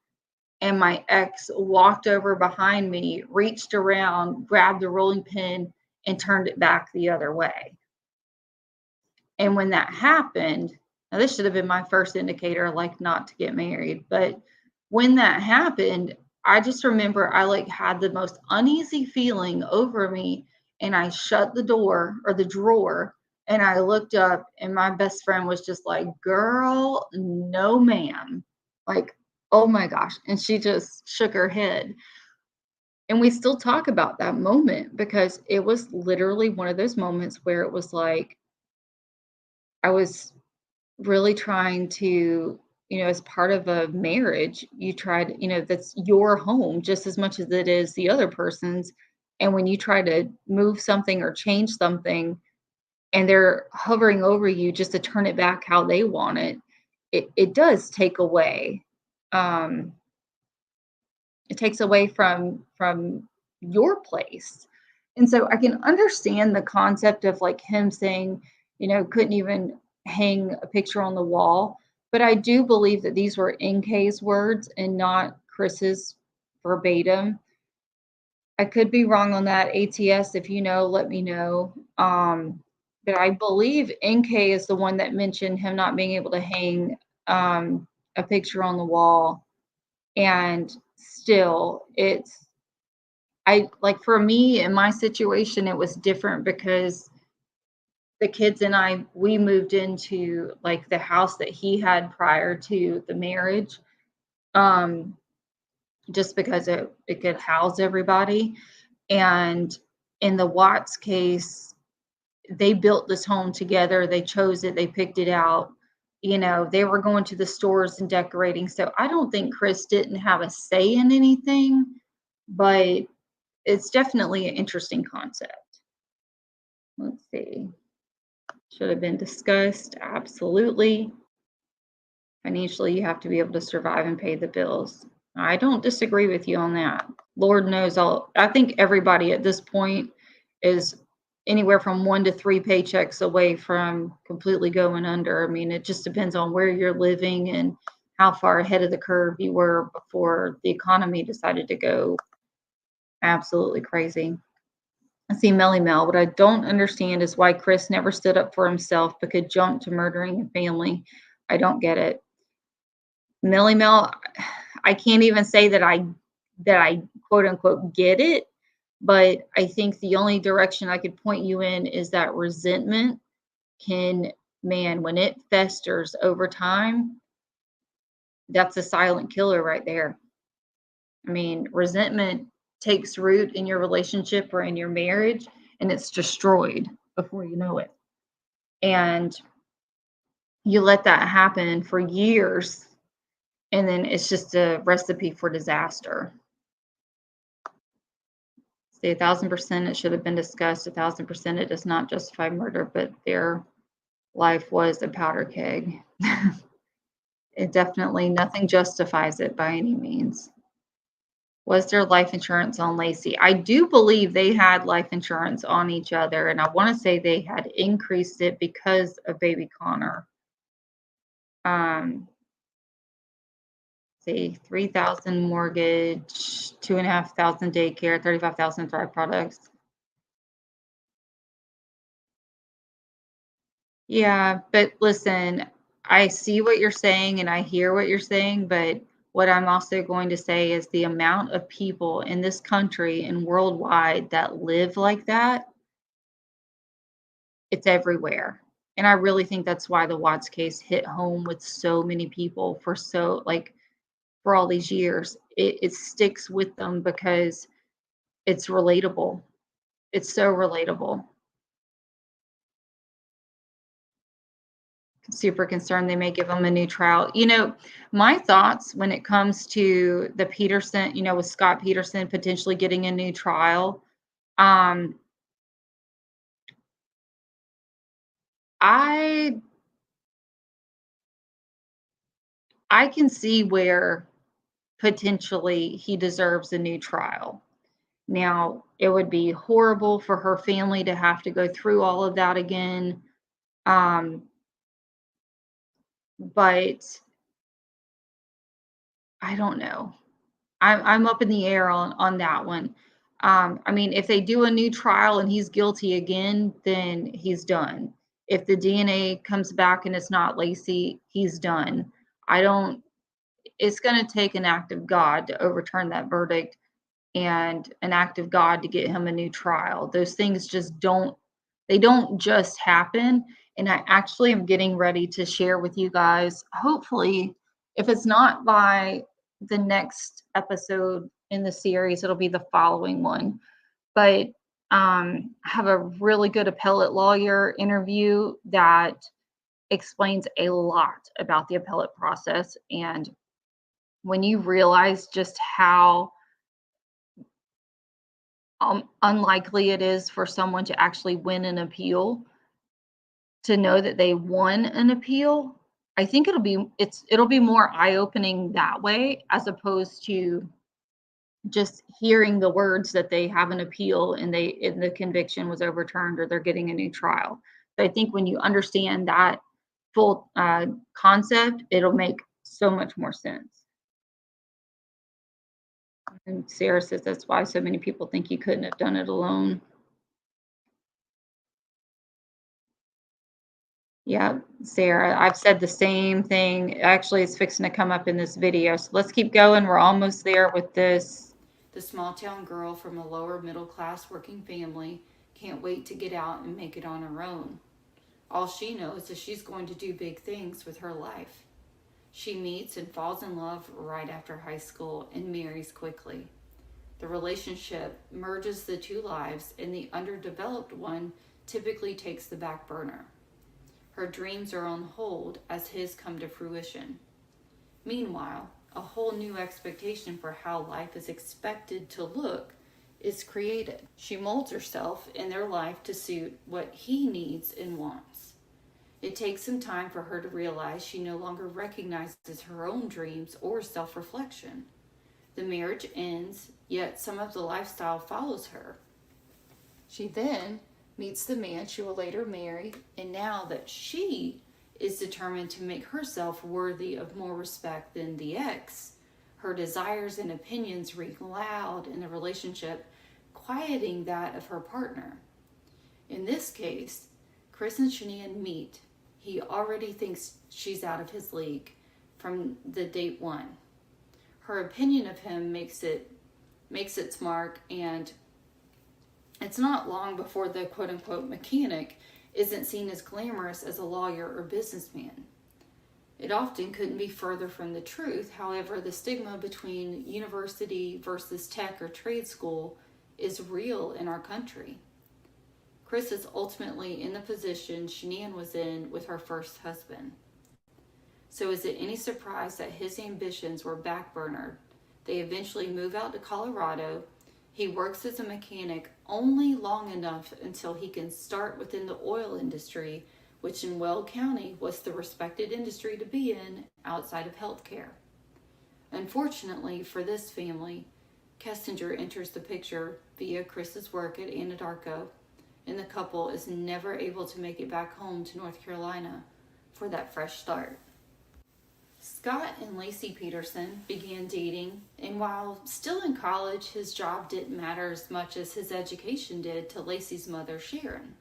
And my ex walked over behind me, reached around, grabbed the rolling pin, and turned it back the other way. And when that happened, now this should have been my first indicator, like not to get married. But when that happened, I just remember I like had the most uneasy feeling over me. And I shut the door or the drawer and I looked up and my best friend was just like, "Girl, no ma'am." Like, oh my gosh. And she just shook her head. And we still talk about that moment because it was literally one of those moments where it was like, I was really trying to, as part of a marriage, you tried, that's your home just as much as it is the other person's. And when you try to move something or change something and they're hovering over you just to turn it back how they want it, it does take away. Um, it takes away from your place. And so I can understand the concept of like him saying, couldn't even hang a picture on the wall. But I do believe that these were NK's words and not Chris's verbatim. I could be wrong on that. ATS, if you know, let me know. But I believe NK is the one that mentioned him not being able to hang a picture on the wall. And still, I like for me in my situation, it was different because the kids and I, we moved into like the house that he had prior to the marriage, um, just because it could house everybody. And in the Watts case, they built this home together. They chose it. They picked it out. You know, they were going to the stores and decorating. So I don't think Chris didn't have a say in anything, but it's definitely an interesting concept. Let's see. Should have been discussed. Absolutely. Financially, you have to be able to survive and pay the bills. I don't disagree with you on that. Lord knows I think everybody at this point is anywhere from 1 to 3 paychecks away from completely going under. I mean, it just depends on where you're living and how far ahead of the curve you were before the economy decided to go absolutely crazy. I see Melly Mel. What I don't understand is why Chris never stood up for himself but could jump to murdering a family. I don't get it. Melly Mel, I can't even say that I quote unquote get it, but I think the only direction I could point you in is that resentment can, man, when it festers over time, that's a silent killer right there. I mean, resentment takes root in your relationship or in your marriage, and it's destroyed before you know it. And you let that happen for years, and then it's just a recipe for disaster. Say 1,000% it should have been discussed. 1,000% it does not justify murder, but their life was a powder keg. It definitely, nothing justifies it by any means. Was there life insurance on Lacey? I do believe they had life insurance on each other, and I want to say they had increased it because of baby Connor. See, 3,000 mortgage, 2,500 daycare, 35,000 dry products. Yeah, but listen, I see what you're saying and I hear what you're saying, but what I'm also going to say is the amount of people in this country and worldwide that live like that, it's everywhere. And I really think that's why the Watts case hit home with so many people for so like for all these years. It sticks with them because it's relatable. It's so relatable. Super concerned they may give him a new trial. You know, my thoughts when it comes to the Peterson, you know, with Scott Peterson potentially getting a new trial, um, I I can see where potentially he deserves a new trial. Now, it would be horrible for her family to have to go through all of that again. Um, but I don't know. I'm up in the air on that one. I mean, if they do a new trial and he's guilty again, then he's done. If the DNA comes back and it's not Lacey, he's done. I don't. It's going to take an act of God to overturn that verdict and an act of God to get him a new trial. Those things just don't just happen. And I actually am getting ready to share with you guys, hopefully, if it's not by the next episode in the series, it'll be the following one. But I have a really good appellate lawyer interview that explains a lot about the appellate process. And when you realize just how unlikely it is for someone to actually win an appeal, to know that they won an appeal, I think it'll be more eye-opening that way as opposed to just hearing the words that they have an appeal and the conviction was overturned or they're getting a new trial. So I think when you understand that full concept, it'll make so much more sense. And Sarah says that's why so many people think you couldn't have done it alone. Yeah, Sarah, I've said the same thing. Actually, it's fixing to come up in this video. So let's keep going. We're almost there with this. The small town girl from a lower middle class working family can't wait to get out and make it on her own. All she knows is she's going to do big things with her life. She meets and falls in love right after high school and marries quickly. The relationship merges the two lives, and the underdeveloped one typically takes the back burner. Her dreams are on hold as his come to fruition. Meanwhile, a whole new expectation for how life is expected to look is created. She molds herself in their life to suit what he needs and wants. It takes some time for her to realize she no longer recognizes her own dreams or self-reflection. The marriage ends, yet some of the lifestyle follows her. She then meets the man she will later marry, and now that she is determined to make herself worthy of more respect than the ex, her desires and opinions ring loud in the relationship, quieting that of her partner. In this case, Chris and Shanann meet. He already thinks she's out of his league from the date one. Her opinion of him makes its mark, and it's not long before the quote-unquote mechanic isn't seen as glamorous as a lawyer or businessman. It often couldn't be further from the truth. However, the stigma between university versus tech or trade school is real in our country. Chris is ultimately in the position Shanann was in with her first husband. So is it any surprise that his ambitions were backburnered? They eventually move out to Colorado. He works as a mechanic only long enough until he can start within the oil industry, which in Weld County was the respected industry to be in outside of healthcare. Unfortunately for this family, Kessinger enters the picture via Chris's work at Anadarko, and the couple is never able to make it back home to North Carolina for that fresh start. Scott and Lacey Peterson began dating, and while still in college, his job didn't matter as much as his education did to Lacey's mother, Sharon.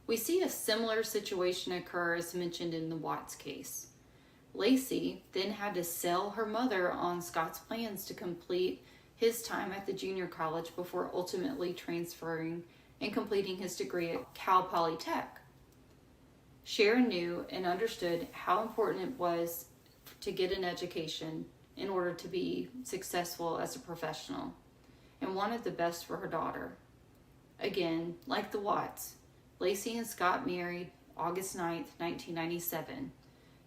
We see a similar situation occur as mentioned in the Watts case. Lacey then had to sell her mother on Scott's plans to complete his time at the junior college before ultimately transferring and completing his degree at Cal Polytech. Sharon knew and understood how important it was to get an education in order to be successful as a professional, and wanted the best for her daughter. Again, like the Watts, Lacey and Scott married August 9th, 1997.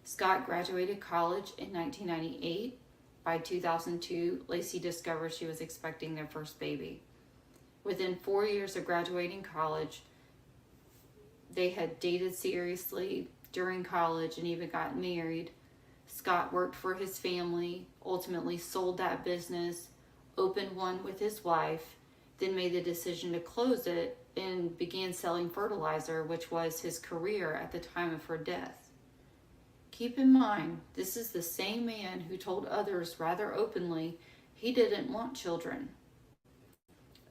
Scott graduated college in 1998. By 2002, Lacey discovered she was expecting their first baby. Within 4 years of graduating college, they had dated seriously during college and even got married. Scott worked for his family, ultimately sold that business, opened one with his wife, then made the decision to close it and began selling fertilizer, which was his career at the time of her death. Keep in mind, this is the same man who told others rather openly he didn't want children.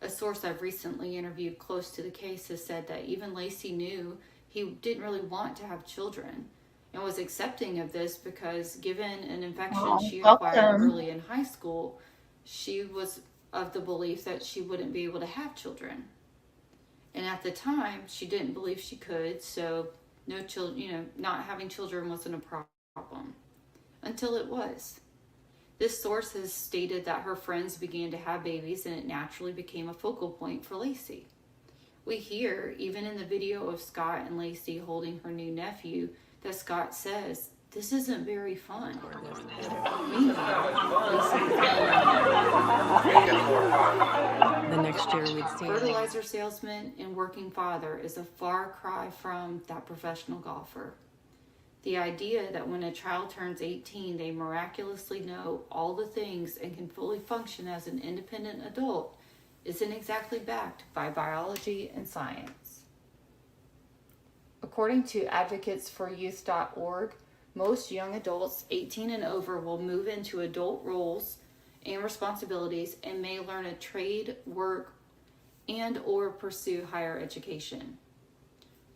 A source I've recently interviewed close to the case has said that even Lacey knew he didn't really want to have children, and was accepting of this because given an infection she acquired early in high school, she was of the belief that she wouldn't be able to have children. And at the time, she didn't believe she could, so no children, not having children wasn't a problem. Until it was. This source has stated that her friends began to have babies and it naturally became a focal point for Lacey. We hear, even in the video of Scott and Lacey holding her new nephew, that Scott says, "This isn't very fun." The next year we'd see fertilizer salesman and working father is a far cry from that professional golfer. The idea that when a child turns 18, they miraculously know all the things and can fully function as an independent adult isn't exactly backed by biology and science. According to advocatesforyouth.org, most young adults 18 and over will move into adult roles and responsibilities and may learn a trade, work, and or pursue higher education.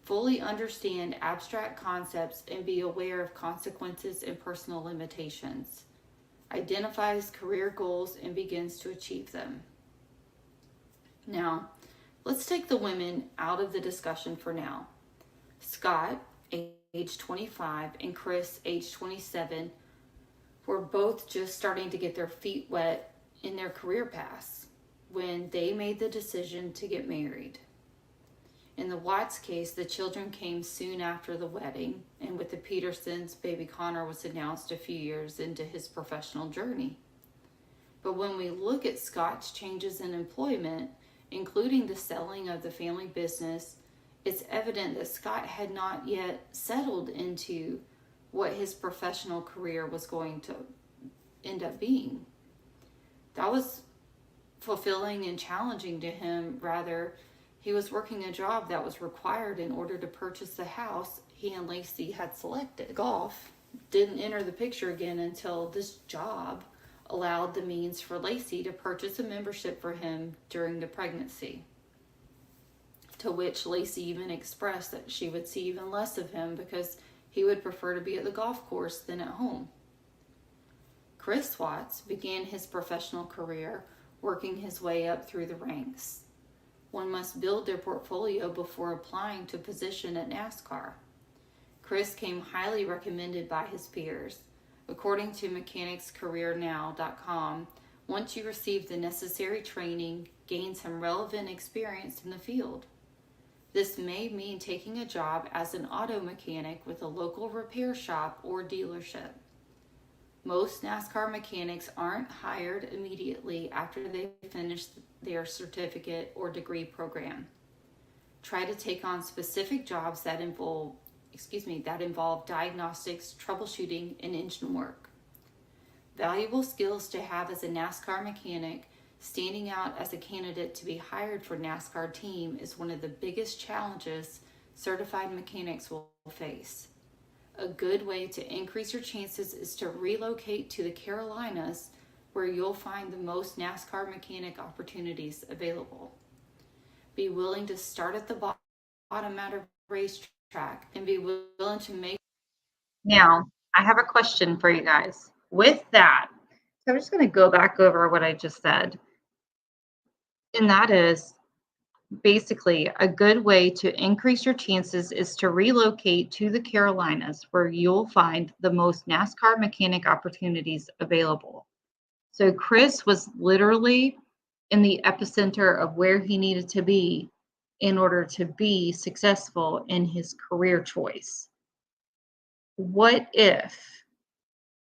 Fully understand abstract concepts and be aware of consequences and personal limitations. Identifies career goals and begins to achieve them. Now, let's take the women out of the discussion for now. Scott, age 25, and Chris, age 27, were both just starting to get their feet wet in their career paths when they made the decision to get married. In the Watts case, the children came soon after the wedding, and with the Petersons, baby Connor was announced a few years into his professional journey. But when we look at Scott's changes in employment, including the selling of the family business, it's evident that Scott had not yet settled into what his professional career was going to end up being. That was fulfilling and challenging to him. Rather, he was working a job that was required in order to purchase the house he and Lacey had selected. Golf didn't enter the picture again until this job allowed the means for Lacey to purchase a membership for him during the pregnancy, to which Lacey even expressed that she would see even less of him because he would prefer to be at the golf course than at home. Chris Watts began his professional career working his way up through the ranks. One must build their portfolio before applying to a position at NASCAR. Chris came highly recommended by his peers. According to mechanicscareernow.com, once you receive the necessary training, gain some relevant experience in the field. This may mean taking a job as an auto mechanic with a local repair shop or dealership. Most NASCAR mechanics aren't hired immediately after they finish their certificate or degree program. Try to take on specific jobs that involve diagnostics, troubleshooting, and engine work. Valuable skills to have as a NASCAR mechanic. Standing out as a candidate to be hired for NASCAR team is one of the biggest challenges certified mechanics will face. A good way to increase your chances is to relocate to the Carolinas, where you'll find the most NASCAR mechanic opportunities available. Be willing to start at the bottom at a racetrack and be willing to make. Now, I have a question for you guys. With that, so I'm just going to go back over what I just said. And that is basically a good way to increase your chances is to relocate to the Carolinas, where you'll find the most NASCAR mechanic opportunities available. So Chris was literally in the epicenter of where he needed to be in order to be successful in his career choice. What if,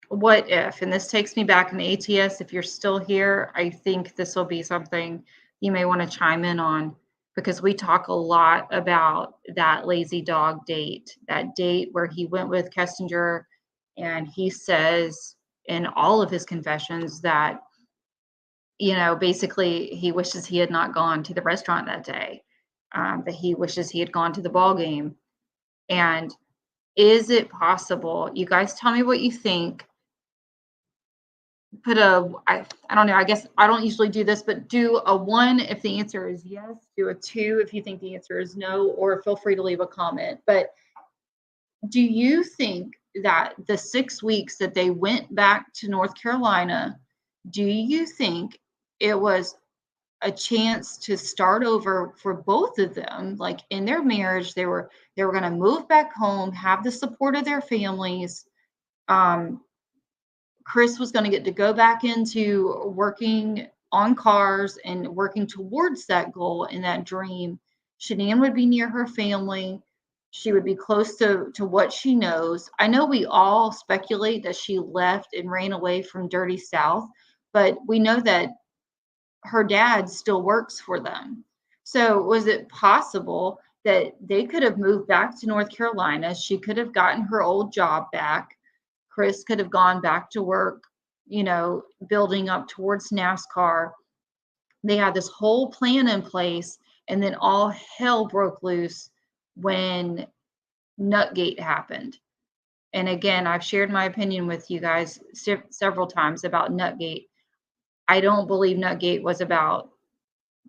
and this takes me back in ATS, if you're still here, I think this will be something you may want to chime in on, because we talk a lot about that lazy dog date, that date where he went with Kessinger, and he says in all of his confessions that, basically he wishes he had not gone to the restaurant that day, that he wishes he had gone to the ball game. And is it possible? You guys tell me what you think. I don't know, I guess I don't usually do this, but do a 1 if the answer is yes, do a 2 if you think the answer is no, or feel free to leave a comment. But do you think that the 6 weeks that they went back to North Carolina, do you think it was a chance to start over for both of them? Like in their marriage, they were going to move back home, have the support of their families. Chris was going to get to go back into working on cars and working towards that goal and that dream. Shanann would be near her family. She would be close to what she knows. I know we all speculate that she left and ran away from Dirty South, but we know that her dad still works for them. So was it possible that they could have moved back to North Carolina? She could have gotten her old job back. Chris could have gone back to work, building up towards NASCAR. They had this whole plan in place, and then all hell broke loose when Nutgate happened. And again, I've shared my opinion with you guys several times about Nutgate. I don't believe Nutgate was about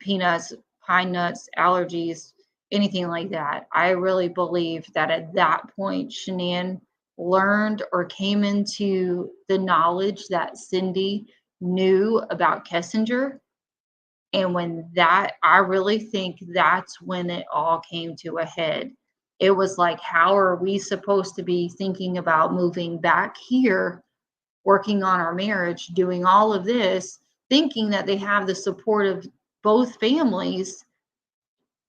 peanuts, pine nuts, allergies, anything like that. I really believe that at that point, Shanann learned or came into the knowledge that Cindy knew about Kessinger. And I really think that's when it all came to a head. it was like, how are we supposed to be thinking about moving back here, working on our marriage, doing all of this, thinking that they have the support of both families?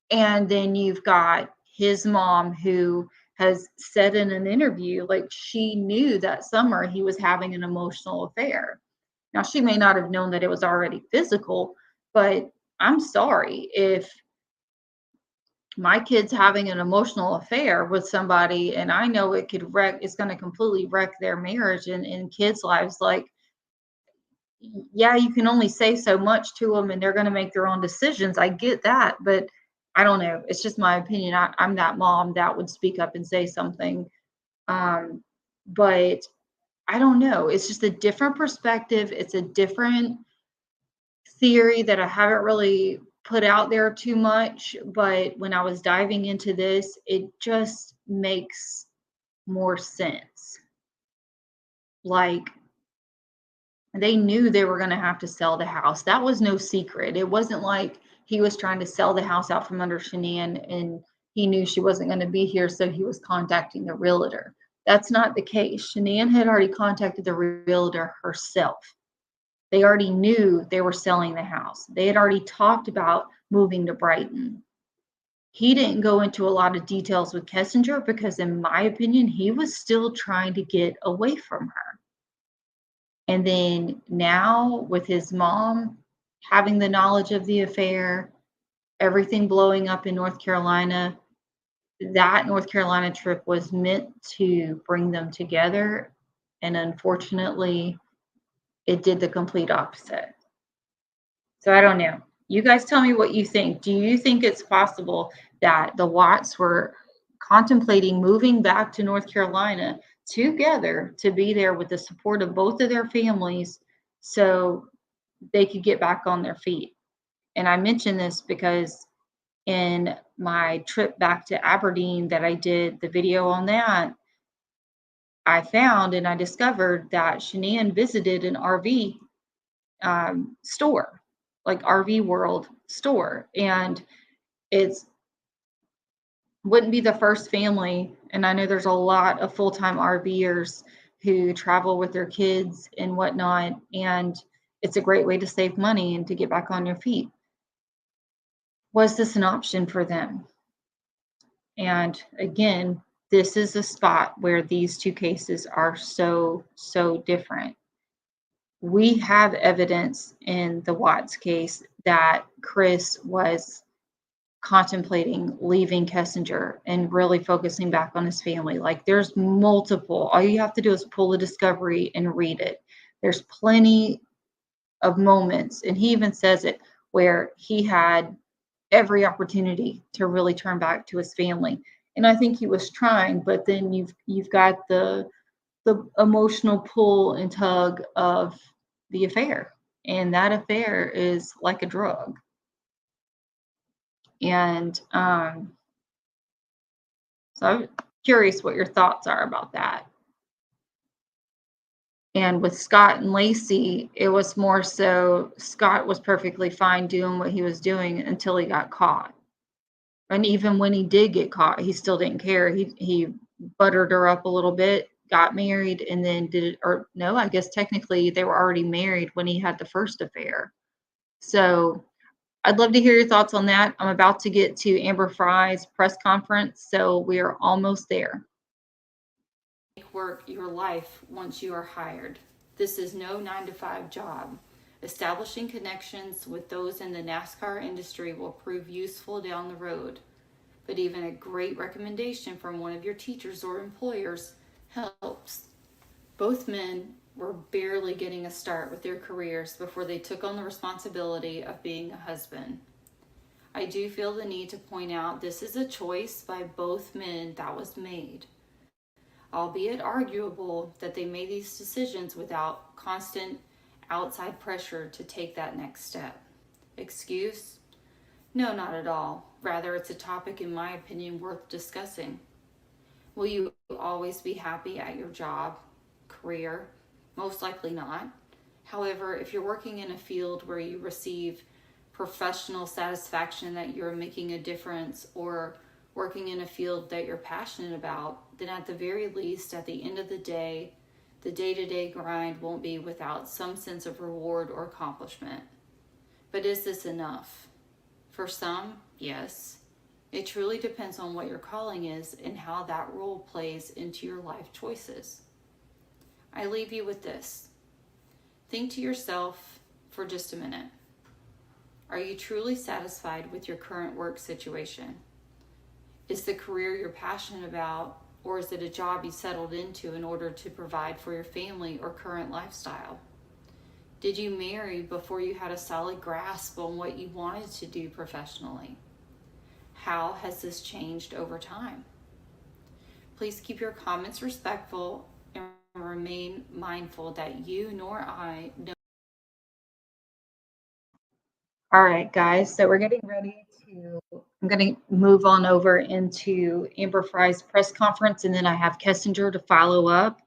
And then you've got his mom, who has said in an interview, like, she knew that summer he was having an emotional affair. Now, she may not have known that it was already physical, but I'm sorry if my kid's having an emotional affair with somebody and I know it's going to completely wreck their marriage and kids' lives. Like, yeah, you can only say so much to them and they're going to make their own decisions. I get that, but I don't know. It's just my opinion. I'm that mom that would speak up and say something. But I don't know. It's just a different perspective. It's a different theory that I haven't really put out there too much. But when I was diving into this, it just makes more sense. Like, they knew they were going to have to sell the house. That was no secret. It wasn't like he was trying to sell the house out from under Shanann and he knew she wasn't going to be here, so he was contacting the realtor. That's not the case. Shanann had already contacted the realtor herself. They already knew they were selling the house. They had already talked about moving to Brighton. He didn't go into a lot of details with Kessinger because, in my opinion, he was still trying to get away from her. And then now, with his mom having the knowledge of the affair, everything blowing up in North Carolina, that North Carolina trip was meant to bring them together. And unfortunately, it did the complete opposite. So I don't know. You guys tell me what you think. Do you think it's possible that the Watts were contemplating moving back to North Carolina together to be there with the support of both of their families so they could get back on their feet? And I mention this because in my trip back to Aberdeen that I did the video on that, I found and I discovered that Shanann visited an RV store, like RV World store. And it's wouldn't be the first family. And I know there's a lot of full-time RVers who travel with their kids and whatnot. And it's a great way to save money and to get back on your feet. Was this an option for them? And again, this is a spot where these two cases are so, so different. We have evidence in the Watts case that Chris was contemplating leaving Kessinger and really focusing back on his family. Like, there's multiple, all you have to do is pull a discovery and read it. There's plenty of moments, and he even says it, where he had every opportunity to really turn back to his family. And I think he was trying, but then you've got the emotional pull and tug of the affair. And that affair is like a drug. And so I'm curious what your thoughts are about that. And with Scott and Lacey, it was more so Scott was perfectly fine doing what he was doing until he got caught. And even when he did get caught, he still didn't care. He buttered her up a little bit, got married, and then did it. Or no, I guess technically they were already married when he had the first affair. So I'd love to hear your thoughts on that. I'm about to get to Amber Fry's press conference, so we are almost there. Work your life once you are hired. This is no 9-to-5 job. Establishing connections with those in the NASCAR industry will prove useful down the road, but even a great recommendation from one of your teachers or employers helps. Both men were barely getting a start with their careers before they took on the responsibility of being a husband. I do feel the need to point out this is a choice by both men that was made, albeit arguable that they made these decisions without constant outside pressure to take that next step. Excuse? No, not at all. Rather, it's a topic, in my opinion, worth discussing. Will you always be happy at your job, career? Most likely not. However, if you're working in a field where you receive professional satisfaction that you're making a difference or working in a field that you're passionate about, then at the very least, at the end of the day-to-day grind won't be without some sense of reward or accomplishment. But is this enough? For some, yes. It truly depends on what your calling is and how that role plays into your life choices. I leave you with this. Think to yourself for just a minute. Are you truly satisfied with your current work situation? Is the career you're passionate about, or is it a job you settled into in order to provide for your family or current lifestyle? Did you marry before you had a solid grasp on what you wanted to do professionally? How has this changed over time? Please keep your comments respectful and remain mindful that you nor I know. All right, guys, so we're getting ready I'm going to move on over into Amber Fry's press conference, and then I have Kessinger to follow up,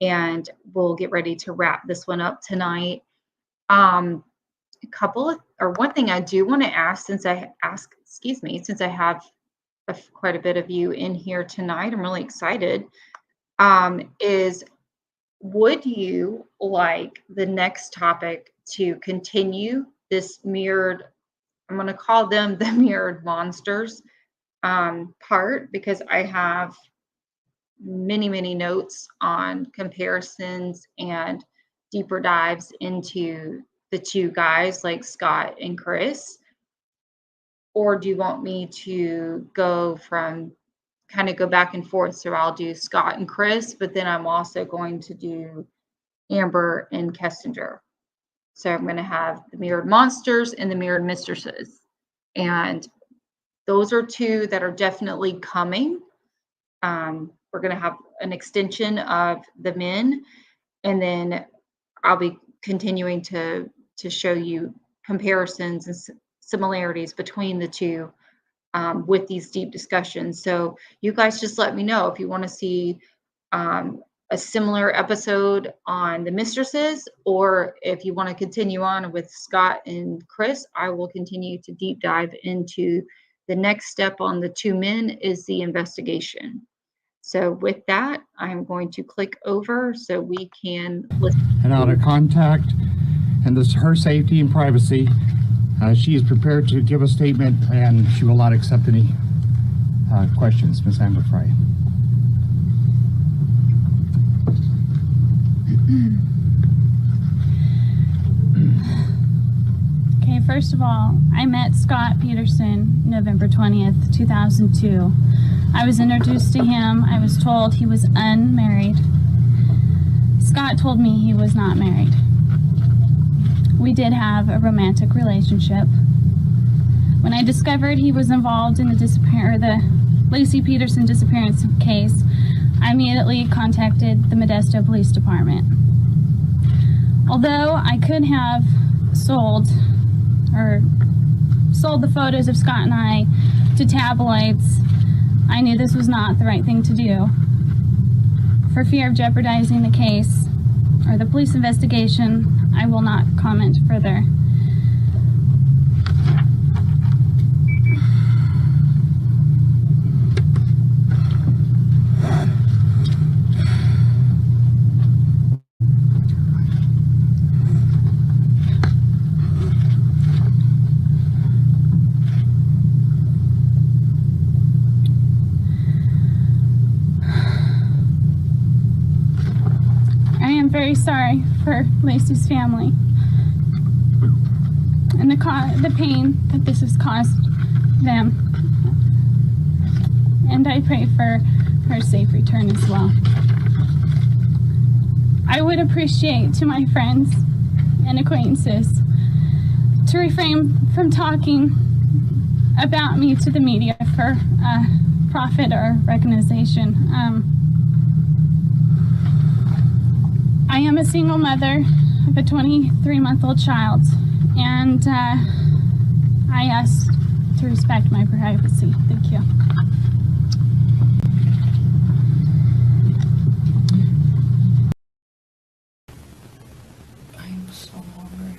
and we'll get ready to wrap this one up tonight. One thing I do want to ask, since I have quite a bit of you in here tonight, I'm really excited, is would you like the next topic to continue this mirrored, I'm going to call them the mirrored monsters part, because I have many notes on comparisons and deeper dives into the two guys like Scott and Chris? Or do you want me to go back and forth? So I'll do Scott and Chris, but then I'm also going to do Amber and Kessinger. So I'm going to have the mirrored monsters and the mirrored mistresses. And those are two that are definitely coming. We're going to have an extension of the men, and then I'll be continuing to show you comparisons and similarities between the two with these deep discussions. So you guys just let me know if you want to see a similar episode on the mistresses, or if you want to continue on with Scott and Chris. I will continue to deep dive into the next step on the two men is the investigation. So with that, I'm going to click over so we can listen. And out of contact and this her safety and privacy, she is prepared to give a statement, and she will not accept any questions. Ms. Amber Fry. Okay, first of all, I met Scott Peterson November 20th, 2002. I was introduced to him. I was told he was unmarried. Scott told me he was not married. We did have a romantic relationship. When I discovered he was involved in the Lacey Peterson disappearance case, I immediately contacted the Modesto Police Department. Although I could have sold the photos of Scott and I to tabloids, I knew this was not the right thing to do. For fear of jeopardizing the case or the police investigation, I will not comment further. I am very sorry for Lacey's family and the pain that this has caused them. And I pray for her safe return as well. I would appreciate to my friends and acquaintances to refrain from talking about me to the media for profit or recognition. I am a single mother of a 23-month-old child, and I ask to respect my privacy. Thank you. I'm so hungry.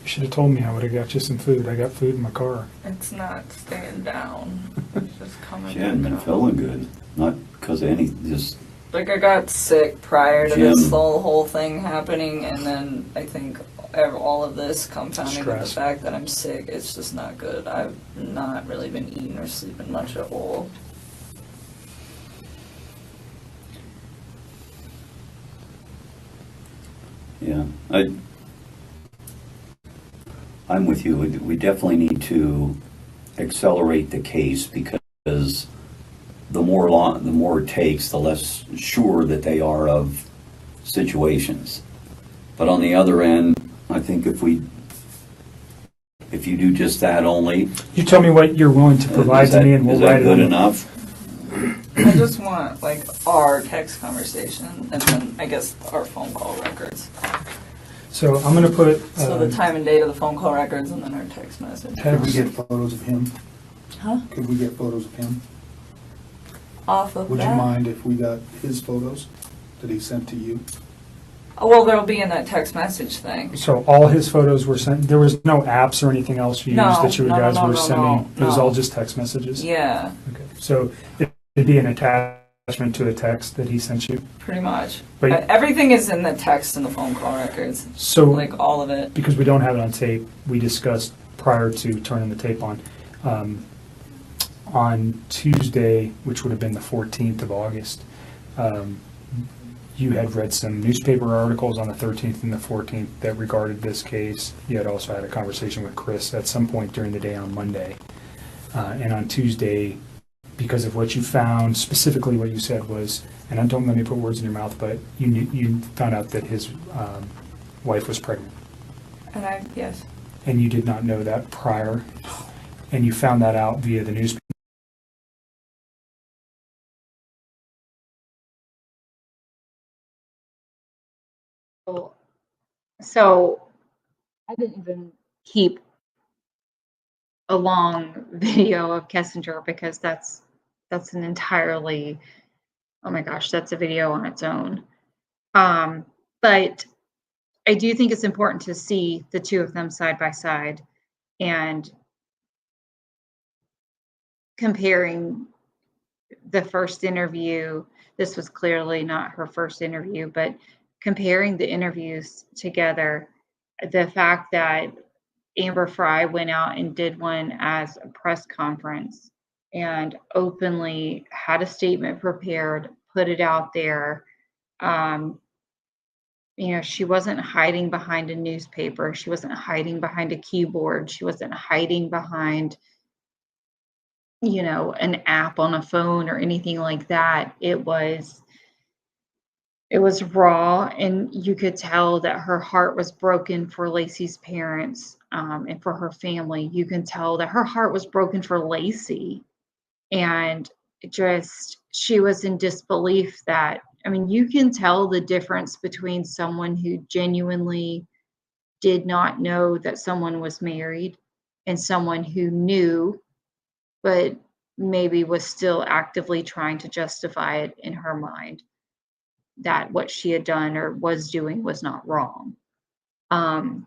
You should have told me. I would have got you some food. I got food in my car. It's not staying down. It's just coming. She hadn't been feeling good, not because of any, just Like, I got sick prior to Jim. this whole thing happening, and then I think all of this compounding with the Stress. fact that I'm sick, it's just not good. I've not really been eating or sleeping much at all. yeah. I'm with you. We definitely need to accelerate the case because the more it takes, the less sure that they are of situations. But on the other end, I think if you do just that only, You tell me what you're willing to provide to me, and we'll is write that it good on. enough? I just want, like, our text conversation, and then, I guess, our phone call records. So I'm going to put. So the time and date of the phone call records, and then our text message. Could we get photos of him? Huh? Could we get photos of him? Off of Would that? you mind if we got his photos that he sent to you? Oh, well, they'll be in that text message thing. So all his photos were sent. There was no apps or anything else used No, that you no, guys no, were no, sending. no, It was no. all just text messages. Yeah, Okay. So it'd be an attachment to a text that he sent you. pretty much. But Everything is in the text and the phone call records. so Like, all of it. because we don't have it on tape, we discussed prior to turning the tape on Tuesday, which would have been the 14th of August. You had read some newspaper articles on the 13th and the 14th that regarded this case. You had also had a conversation with Chris at some point during the day on Monday. And on Tuesday, because of what you found, specifically what you said was, and don't let me put words in your mouth, but you found out that his wife was pregnant. And yes. And you did not know that prior, and you found that out via the newspaper. So I didn't even keep a long video of Kessinger because that's an entirely, oh my gosh, that's a video on its own. But I do think it's important to see the two of them side by side and comparing the first interview. This was clearly not her first interview, but comparing the interviews together, the fact that Amber Fry went out and did one as a press conference and openly had a statement prepared, put it out there. She wasn't hiding behind a newspaper. She wasn't hiding behind a keyboard. She wasn't hiding behind, an app on a phone or anything like that. It was raw, and you could tell that her heart was broken for Lacey's parents, and for her family. You can tell that her heart was broken for Lacey, and she was in disbelief that, you can tell the difference between someone who genuinely did not know that someone was married and someone who knew, but maybe was still actively trying to justify it in her mind that what she had done or was doing was not wrong. And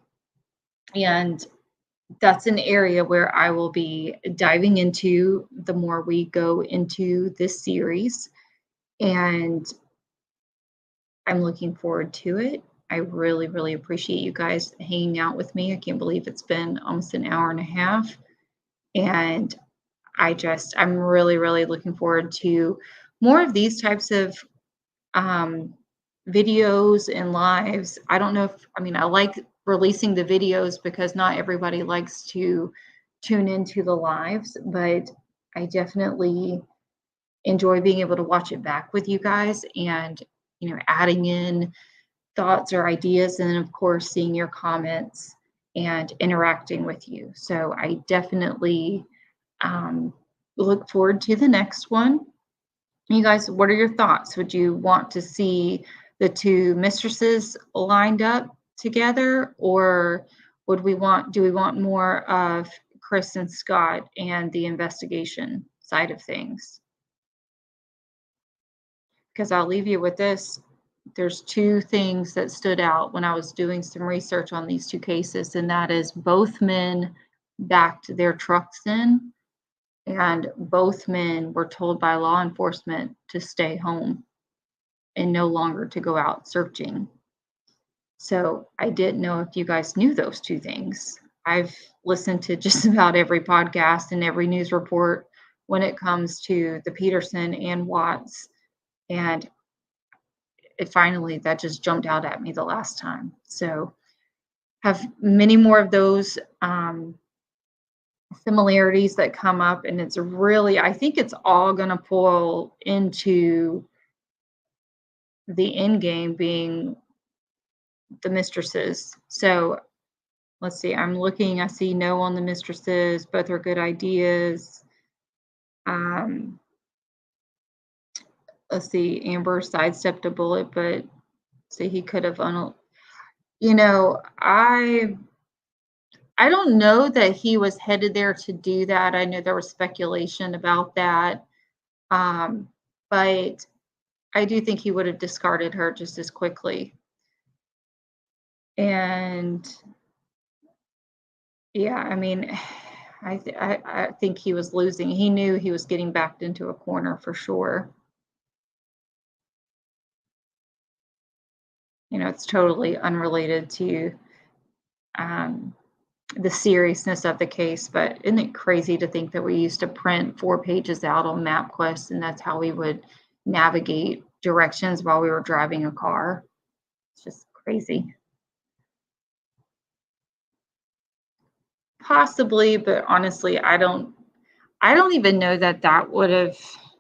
that's an area where I will be diving into the more we go into this series. And I'm looking forward to it. I really, really appreciate you guys hanging out with me. I can't believe it's been almost an hour and a half. And I'm really, really looking forward to more of these types of videos and lives. I don't know I like releasing the videos because not everybody likes to tune into the lives, but I definitely enjoy being able to watch it back with you guys and, adding in thoughts or ideas, and then of course seeing your comments and interacting with you. So I definitely look forward to the next one. You guys, what are your thoughts? Would you want to see the two mistresses lined up together, or do we want more of Chris and Scott and the investigation side of things? Because I'll leave you with this. There's two things that stood out when I was doing some research on these two cases, and that is both men backed their trucks in, And both men were told by law enforcement to stay home and no longer to go out searching. So I didn't know if you guys knew those two things. I've listened to just about every podcast and every news report when it comes to the Peterson and Watts. And it finally, that just jumped out at me the last time. So have many more of those similarities that come up. And it's really, I think it's all going to pull into the end game being the mistresses. So let's see, I'm looking, I see no on the mistresses, both are good ideas. Let's see, Amber sidestepped a bullet, but see, he could have, you know, I don't know that he was headed there to do that. I know there was speculation about that. But I do think he would have discarded her just as quickly. And yeah, I mean, I think he was losing. He knew he was getting backed into a corner for sure. You know, it's totally unrelated to the seriousness of the case, but isn't it crazy to think that we used to print 4 pages out on MapQuest and that's how we would navigate directions while we were driving a car? It's just crazy. Possibly, but honestly, I don't even know that that would have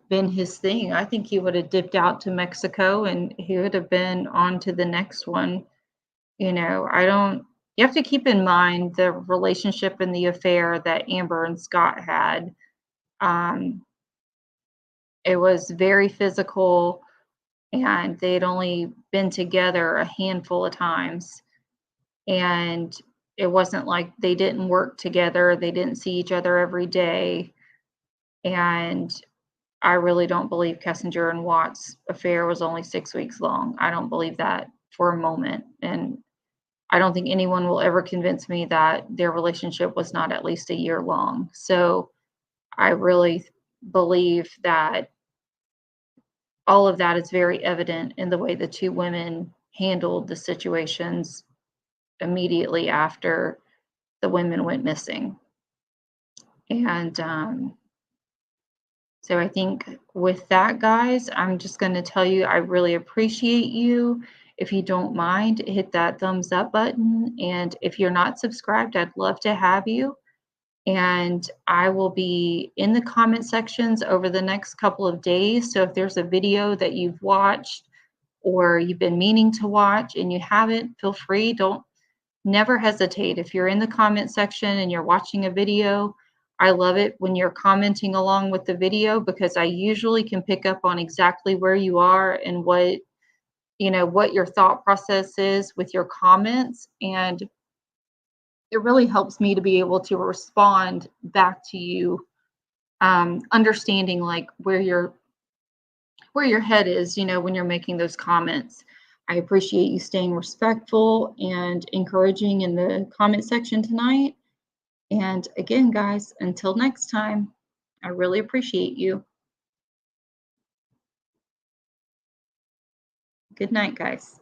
been his thing. I think he would have dipped out to Mexico and he would have been on to the next one. You know, you have to keep in mind the relationship and the affair that Amber and Scott had. It was very physical and they'd only been together a handful of times. And it wasn't like they didn't work together, they didn't see each other every day. And I really don't believe Kessinger and Watts' affair was only 6 weeks long. I don't believe that for a moment. And I don't think anyone will ever convince me that their relationship was not at least a year long. So I really believe that all of that is very evident in the way the two women handled the situations immediately after the women went missing. And so I think with that, guys, I'm just going to tell you I really appreciate you. If you don't mind, hit that thumbs up button. And if you're not subscribed, I'd love to have you. And I will be in the comment sections over the next couple of days. So if there's a video that you've watched or you've been meaning to watch and you haven't, feel free. Never hesitate. If you're in the comment section and you're watching a video, I love it when you're commenting along with the video because I usually can pick up on exactly where you are and what your thought process is with your comments. And it really helps me to be able to respond back to you, understanding like where your head is, when you're making those comments. I appreciate you staying respectful and encouraging in the comment section tonight. And again, guys, until next time, I really appreciate you. Good night, guys.